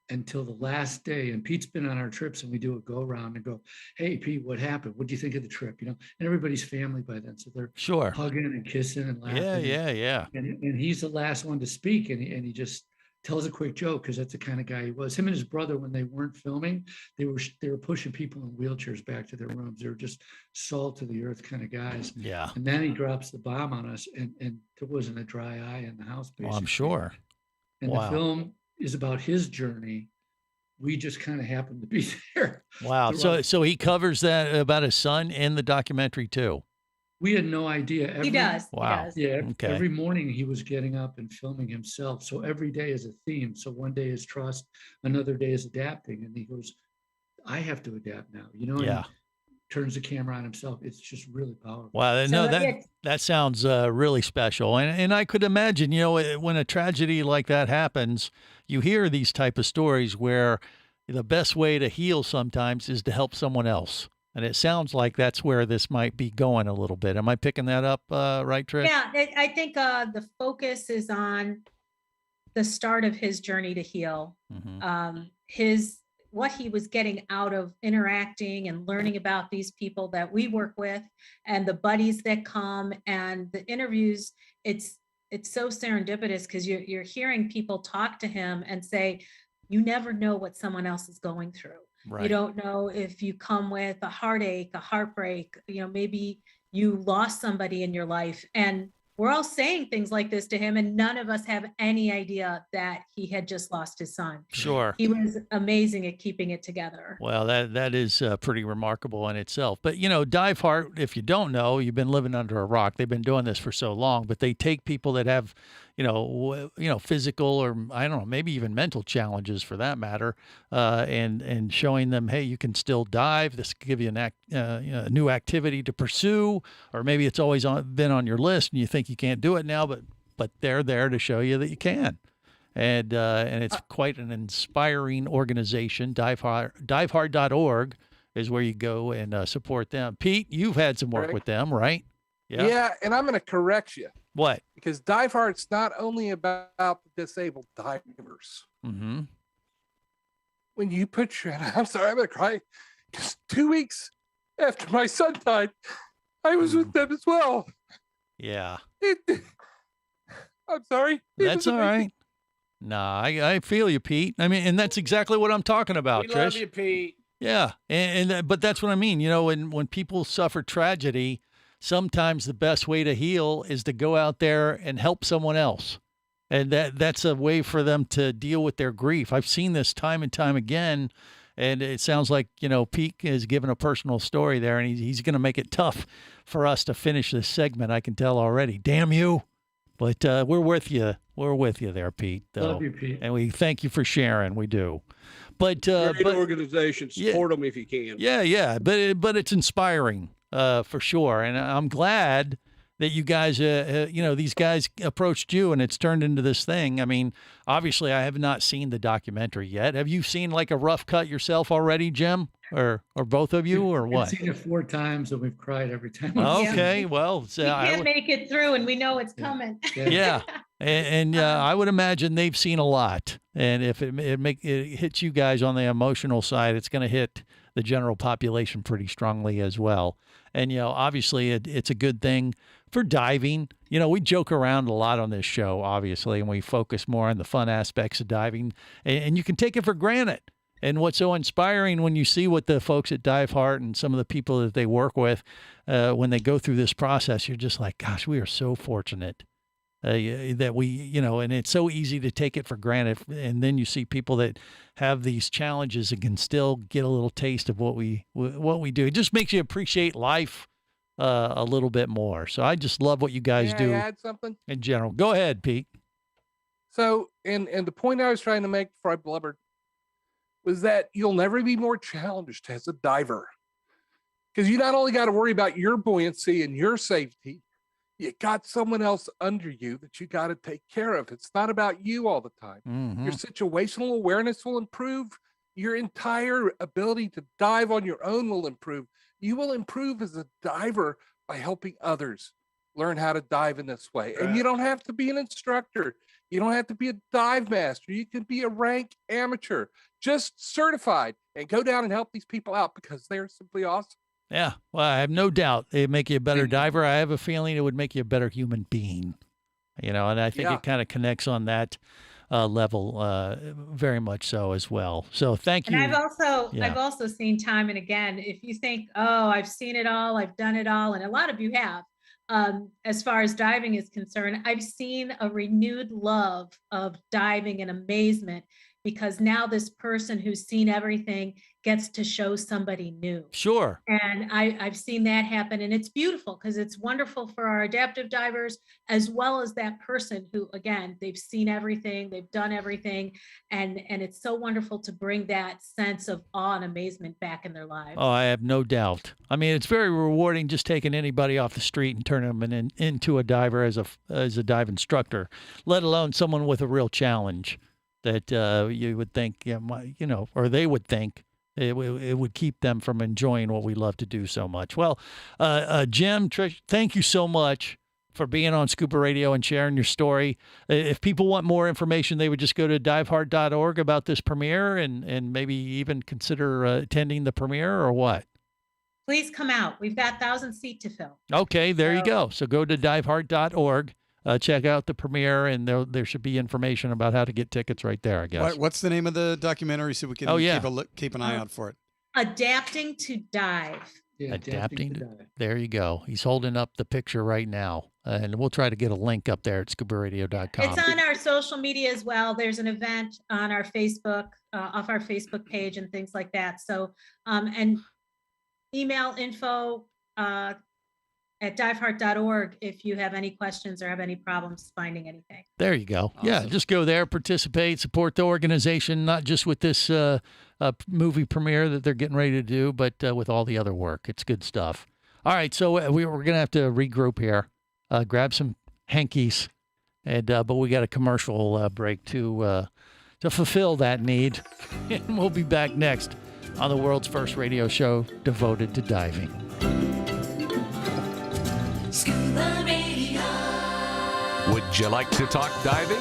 until the last day. And Pete's been on our trips, and we do a go around and go, "Hey, Pete, what happened? What do you think of the trip?" And everybody's family by then, so they're Sure hugging and kissing and laughing. yeah And he's the last one to speak, and he just tells a quick joke because that's the kind of guy he was. Him and his brother, when they weren't filming, they were pushing people in wheelchairs back to their rooms. They were just salt to the earth kind of guys. Yeah. And then he drops the bomb on us, and there wasn't a dry eye in the house. Basically. Well, I'm sure. And Wow. the film is about his journey. We just kind of happened to be there. Wow. So he covers that about his son in the documentary too. We had no idea. He does. Wow. He does. Yeah. Okay. Every morning he was getting up and filming himself. So every day is a theme. So one day is trust, another day is adapting. And he goes, I have to adapt now. And Yeah. he turns the camera on himself. It's just really powerful. Wow. No, that sounds really special. And I could imagine, when a tragedy like that happens, you hear these type of stories where the best way to heal sometimes is to help someone else. And it sounds like that's where this might be going a little bit. Am I picking that up right, Trish? Yeah, I think the focus is on the start of his journey to heal. What he was getting out of interacting and learning about these people that we work with, and the buddies that come, and the interviews. It's so serendipitous because you're hearing people talk to him and say, you never know what someone else is going through. Right. You don't know if you come with a heartache, a heartbreak, maybe you lost somebody in your life. And we're all saying things like this to him, and none of us have any idea that he had just lost his son. Sure. He was amazing at keeping it together. Well, that is pretty remarkable in itself. But, Dive Heart, if you don't know, you've been living under a rock. They've been doing this for so long, but they take people that have, physical or, I don't know, maybe even mental challenges for that matter, and showing them, hey, you can still dive. This can give you a new activity to pursue, or maybe it's always been on your list and you think you can't do it now, but they're there to show you that you can. And it's quite an inspiring organization. Diveheart.org is where you go and support them. Pete, you've had some work with them, right? Yeah, and I'm going to correct you. What? Because Dive Heart's not only about the disabled divers. Mm-hmm. When you put your, I'm sorry, I'm going to cry. Just 2 weeks after my son died, I was with them as well. Yeah. I'm sorry. That's all right. Nah, I feel you, Pete. I mean, and that's exactly what I'm talking about, We Trish. love you, Pete. Yeah, but that's what I mean. When people suffer tragedy, sometimes the best way to heal is to go out there and help someone else, and that's a way for them to deal with their grief. I've seen this time and time again, and it sounds like Pete is giving a personal story there, and he's going to make it tough for us to finish this segment. I can tell already. Damn you! But we're with you. We're with you there, Pete. Love you, Pete. And we thank you for sharing. We do. But great organization. Support them if you can. Yeah. But it's inspiring for sure. And I'm glad that you guys, these guys approached you and it's turned into this thing. I mean, obviously, I have not seen the documentary yet. Have you seen like a rough cut yourself already, Jim? Or what? I've seen it 4 times and we've cried every time. Okay, well, We can't make it through, and we know it's coming. Yeah. And I would imagine they've seen a lot. And if it hits you guys on the emotional side, it's going to hit the general population pretty strongly as well. And, obviously it's a good thing for diving. We joke around a lot on this show, obviously, and we focus more on the fun aspects of diving. And you can take it for granted. And what's so inspiring when you see what the folks at Dive Heart and some of the people that they work with, when they go through this process, you're just like, gosh, we are so fortunate that we, and it's so easy to take it for granted. And then you see people that have these challenges and can still get a little taste of what we do. It just makes you appreciate life a little bit more. So I just love what you guys do. May I add something? In general. Go ahead, Pete. So, and the point I was trying to make before I blubbered was that you'll never be more challenged as a diver, because you not only got to worry about your buoyancy and your safety, you got someone else under you that you got to take care of. It's not about you all the time. Mm-hmm. Your situational awareness will improve. Your entire ability to dive on your own will improve. You will improve as a diver by helping others learn how to dive in this way. And you don't have to be an instructor. You don't have to be a dive master. You can be a rank amateur, just certified, and go down and help these people out because they're simply awesome. Yeah, well, I have no doubt it'd make you a better diver. I have a feeling it would make you a better human being, and I think it kind of connects on that level very much so as well. So thank you. And I've also seen time and again, if you think, oh, I've seen it all, I've done it all, and a lot of you have, as far as diving is concerned, I've seen a renewed love of diving and amazement because now this person who's seen everything gets to show somebody new. Sure. And I've seen that happen, and it's beautiful because it's wonderful for our adaptive divers as well as that person who, again, they've seen everything, they've done everything, and it's so wonderful to bring that sense of awe and amazement back in their lives. Oh, I have no doubt. I mean, it's very rewarding just taking anybody off the street and turning them into a diver as a dive instructor, let alone someone with a real challenge that you would think, or they would think it would keep them from enjoying what we love to do so much. Well, Jim, Trish, thank you so much for being on Scuba Radio and sharing your story. If people want more information, they would just go to diveheart.org about this premiere and maybe even consider attending the premiere, or what? Please come out. We've got 1,000 seats to fill. Okay, there you go. So go to diveheart.org. Check out the premiere, and there should be information about how to get tickets right there, I guess. What's the name of the documentary so we can keep an eye out for it? Adapting to Dive. Yeah, Adapting to Dive. There you go. He's holding up the picture right now, and we'll try to get a link up there at ScubaRadio.com. It's on our social media as well. There's an event on our Facebook, off our Facebook page and things like that. So, and email info at diveheart.org if you have any questions or have any problems finding anything. There you go. Awesome. Yeah, just go there, participate, support the organization, not just with this movie premiere that they're getting ready to do, but with all the other work. It's good stuff. All right, so we're going to have to regroup here, grab some hankies, and but we got a commercial break to fulfill that need. And we'll be back next on the world's first radio show devoted to diving. Scuba Radio. Would you like to talk diving?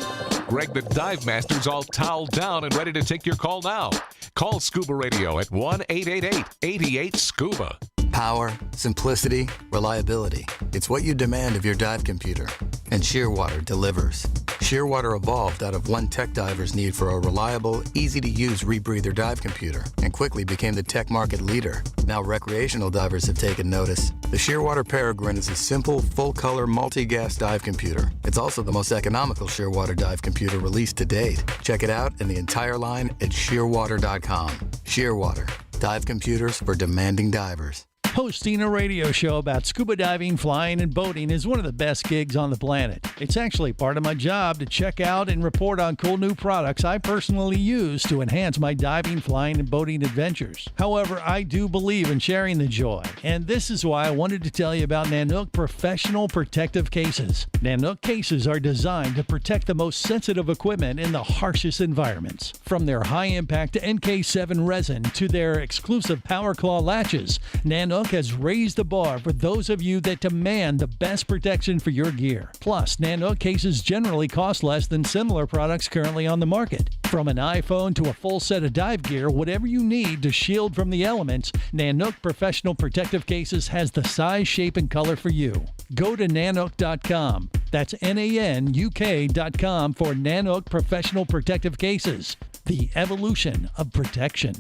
Greg the Dive Master's all toweled down and ready to take your call now. Call Scuba Radio at 1-888-88-SCUBA. Power, simplicity, reliability. It's what you demand of your dive computer. And Shearwater delivers. Shearwater evolved out of one tech diver's need for a reliable, easy-to-use rebreather dive computer and quickly became the tech market leader. Now recreational divers have taken notice. The Shearwater Peregrine is a simple, full-color, multi-gas dive computer. It's also the most economical Shearwater dive computer released to date. Check it out and the entire line at shearwater.com. Shearwater, dive computers for demanding divers. Hosting a radio show about scuba diving, flying, and boating is one of the best gigs on the planet. It's actually part of my job to check out and report on cool new products I personally use to enhance my diving, flying, and boating adventures. However, I do believe in sharing the joy, and this is why I wanted to tell you about Nanook Professional Protective Cases. Nanook cases are designed to protect the most sensitive equipment in the harshest environments. From their high-impact NK7 resin to their exclusive Power Claw latches, Nanook has raised the bar for those of you that demand the best protection for your gear. Plus, Nanook cases generally cost less than similar products currently on the market. From an iPhone to a full set of dive gear, whatever you need to shield from the elements, Nanook Professional Protective Cases has the size, shape, and color for you. Go to nanook.com. That's NANUK.com for Nanook Professional Protective Cases. The evolution of protection.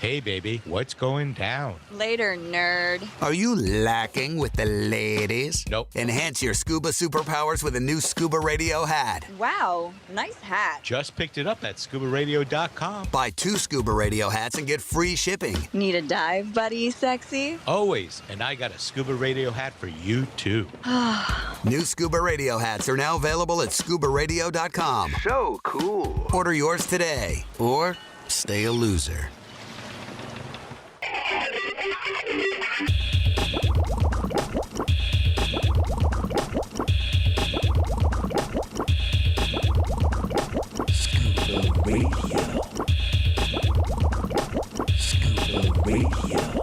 Hey, baby, what's going down? Later, nerd. Are you lacking with the ladies? Nope. Enhance your scuba superpowers with a new Scuba Radio hat. Wow, nice hat. Just picked it up at ScubaRadio.com. Buy 2 Scuba Radio hats and get free shipping. Need a dive buddy, sexy? Always, and I got a Scuba Radio hat for you, too. New Scuba Radio hats are now available at ScubaRadio.com. So cool. Order yours today, or stay a loser.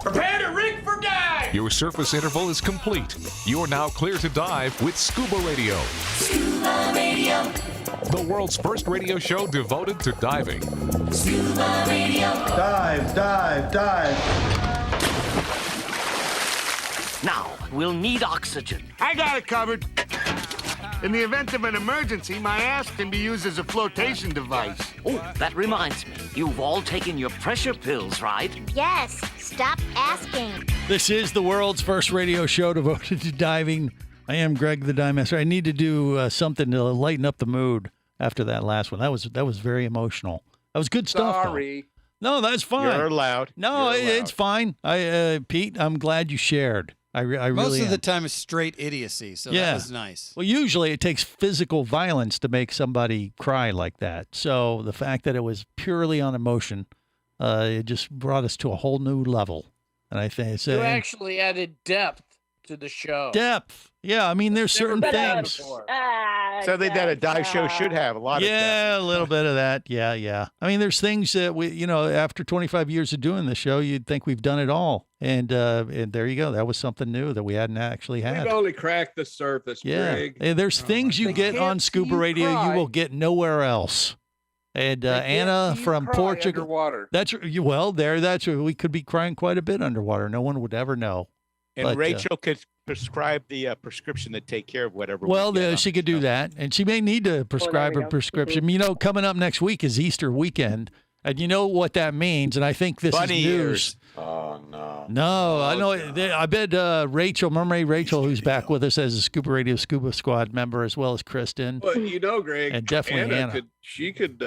Prepare to rig for dive! Your surface interval is complete. You're now clear to dive with Scuba Radio. Scuba Radio. The world's first radio show devoted to diving. Scuba Radio. Dive, dive, dive. Now, we'll need oxygen. I got it covered. In the event of an emergency, my ass can be used as a flotation device. Oh, that reminds me. You've all taken your pressure pills, right? Yes. Stop asking. This is the world's first radio show devoted to diving. I am Greg the Dive Master. I need to do something to lighten up the mood after that last one. That was very emotional. That was good stuff. Sorry. No, that's fine. You're allowed. No, You're allowed. it's fine. Pete, I'm glad you shared. I really Most of the am. time it's straight idiocy, so that was nice. Well, usually it takes physical violence to make somebody cry like that. So the fact that it was purely on emotion, it just brought us to a whole new level. And I think You actually added depth to the show. depth. Yeah, I mean, there's certain things. So that a dive show should have a lot of Yeah, a little bit of that. Yeah. I mean, there's things that we, after 25 years of doing the show, you'd think we've done it all. And there you go. That was something new that we hadn't actually had. We've only cracked the surface, Yeah. Greg. And there's things you get on Scuba Radio you will get nowhere else. And Anna from Portugal. Underwater. That's we could be crying quite a bit underwater. No one would ever know. And But, Rachel could prescribe the prescription to take care of whatever. Well, she could do that, and she may need to prescribe we a go. prescription. Coming up next week is Easter weekend, and you know what that means. And I think this Bunny is news. ears. Oh no. No, I know. I bet Rachel, Mermaid Rachel, who's back with us as a Scuba Radio Scuba Squad member, as well as Kristen. But Greg, And definitely Anna. She could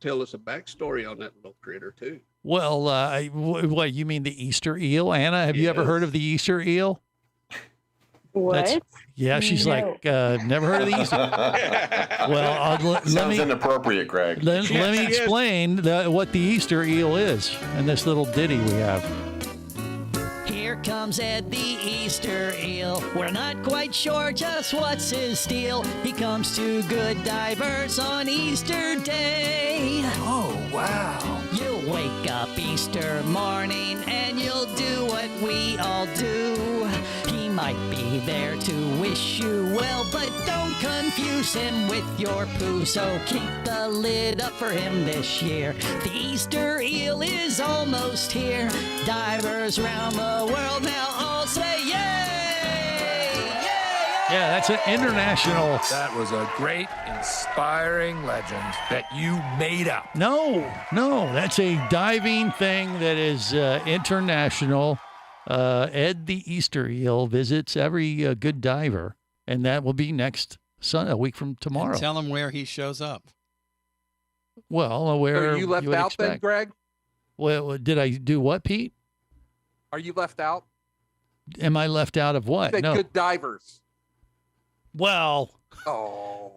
tell us a backstory on that little critter too. Well, what you mean the Easter eel, Anna? Have you ever heard of the Easter eel? What? Yeah, she's like, never heard of the Easter. Well, let Sounds me inappropriate, Greg. let me explain what the Easter eel is in this little ditty we have. Here comes Ed the Easter eel. We're not quite sure just what's his deal. He comes to good divers on Easter Day. Oh, wow. You'll wake up Easter morning and you'll do what we all do. He might be there to wish you well, but don't confuse him with your poo. So keep the lid up for him this year. The Easter eel is almost here. Divers round the world now all say yay! Yeah, that's an international. That was a great, inspiring legend that you made up. No, that's a diving thing that is international. Ed the Easter eel visits every good diver, and that will be next Sunday, a week from tomorrow. And tell him where he shows up. Well, where Are you left would out then, expect. Greg? Well, did I do what, Pete? Are you left out? Am I left out of what? Said No. good divers. Well,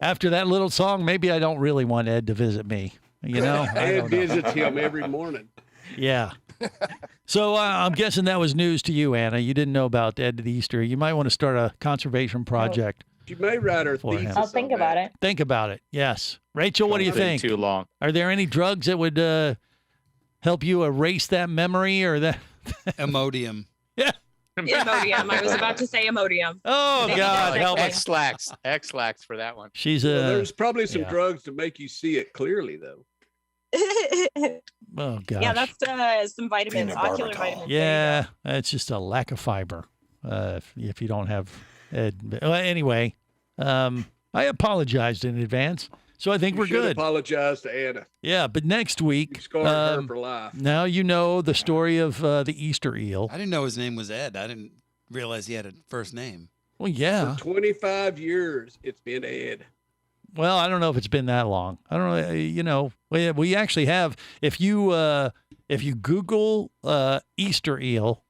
after that little song, maybe I don't really want Ed to visit me. I Ed don't know. visits him every morning. Yeah. So I'm guessing that was news to you, Anna. You didn't know about Ed the Easter. You might want to start a conservation project. She may write her For him. thesis. I'll think about it. Think about it. Yes. Rachel, what do you Don't think? take too long. Are there any drugs that would help you erase that memory or that? Imodium. Yeah. Imodium. I was about to say Imodium. Oh, God, help us. X-lax for that one. She's Well, there's probably some yeah. drugs to make you see it clearly, though. Oh, gosh. Yeah, that's some vitamins, ocular vitamins. Yeah, it's just a lack of fiber if you don't have Ed. Well, anyway, I apologized in advance, so I think You we're should good. apologize to Anna. Yeah, but next week, scarred her for life. now you know the story of the Easter eel. I didn't know his name was Ed. I didn't realize he had a first name. Well, yeah. For 25 years, it's been Ed. Well, I don't know if it's been that long. I don't know. We actually have. If you Google Easter eel,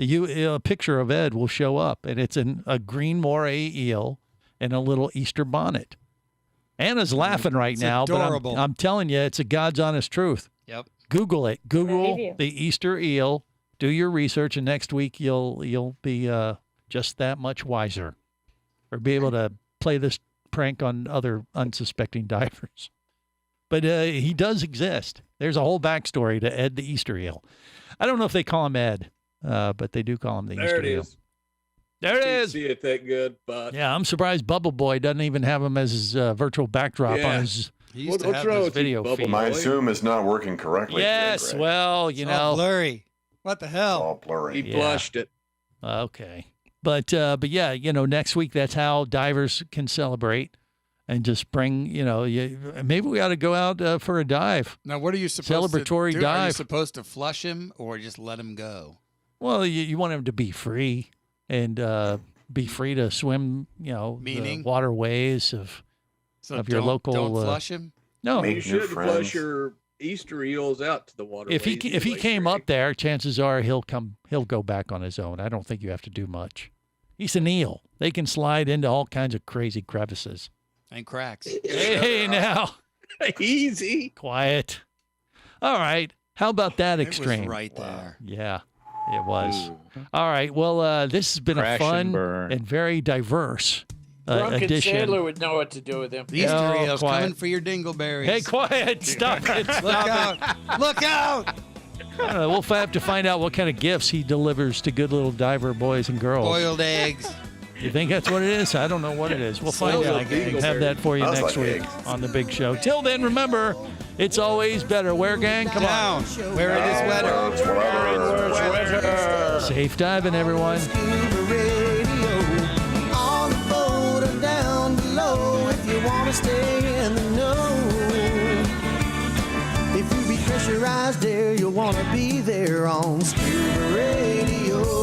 a picture of Ed will show up, and it's a green moray eel in a little Easter bonnet. Anna's laughing right It's now, adorable. but I'm telling you, it's a God's honest truth. Yep. Google it. Believe Google you. the Easter eel. Do your research, and next week you'll be just that much wiser, or be able to play this prank on other unsuspecting divers. But he does exist. There's a whole backstory to Ed the Easter eel. I don't know if they call him Ed. but they do call him the There Easter it eel. is. There it Can't is. see it that good, but Yeah, I'm surprised Bubble Boy doesn't even have him as his virtual backdrop Yeah. on his, What's wrong with you, video Bubble feed. My Boy? Zoom is not working correctly. Yes, today, Greg. well, It's all blurry. What the hell? all blurry. He flushed it. Okay. But yeah, next week that's how divers can celebrate and just bring, maybe we ought to go out for a dive. Now, what are you supposed Celebratory to do? Are you dive. supposed to flush him or just let him go? Well, you want him to be free and be free to swim, the Meaning? waterways of your local. Don't flush him. No, You should flush your Easter eels out to the water. if he came up there, chances are he'll go back on his own. I don't think you have to do much. He's an eel. They can slide into all kinds of crazy crevices. And cracks. Hey, now. Easy. Quiet. All right. How about that extreme? It was right there. Yeah, it was. All right. Well, this has been a Crash and fun burn. and very diverse Drunken edition. sailor would know what to do with him. The Easter Oh, eel's quiet. coming for your dingleberries. Hey, quiet. Stop it. Look Stop out. Look out. We'll have to find out what kind of gifts he delivers to good little diver boys and girls. Boiled eggs. You think that's what it is? I don't know what it is. We'll find out. Have that for you Sounds next like week eggs. on the big show. Till then, remember, it's always better. Where, gang? Come Down. on. Where it is wetter. It's wetter. Safe diving, everyone. On the boat or down below, if you want to stay in the know. If you be pressurized there, you'll want to be there on Scuba Radio.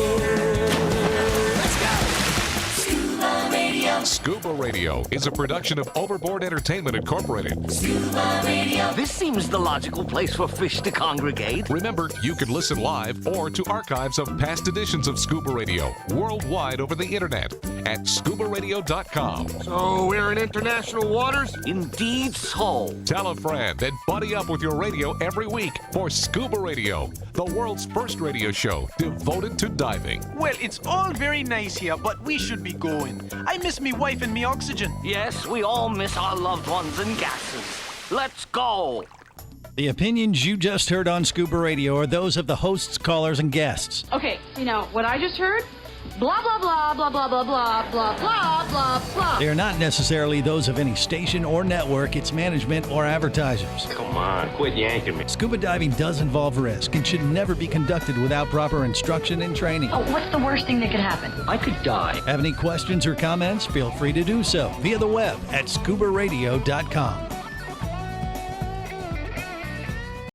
Scuba Radio is a production of Overboard Entertainment Incorporated. This seems the logical place for fish to congregate. Remember, you can listen live or to archives of past editions of Scuba Radio worldwide over the internet at ScubaRadio.com. So we're in international waters? Indeed so. Tell a friend and buddy up with your radio every week for Scuba Radio, the world's first radio show devoted to diving. Well, it's all very nice here, but we should be going. I miss me wife and me oxygen. Yes, we all miss our loved ones and gases. Let's go. The opinions you just heard on Scuba Radio are those of the hosts, callers, and guests. Okay, what I just heard? Blah, blah, blah, blah, blah, blah, blah, blah, blah, blah, blah. They are not necessarily those of any station or network, its management, or advertisers. Come on, quit yanking me. Scuba diving does involve risk and should never be conducted without proper instruction and training. Oh, what's the worst thing that could happen? I could die. Have any questions or comments? Feel free to do so via the web at ScubaRadio.com.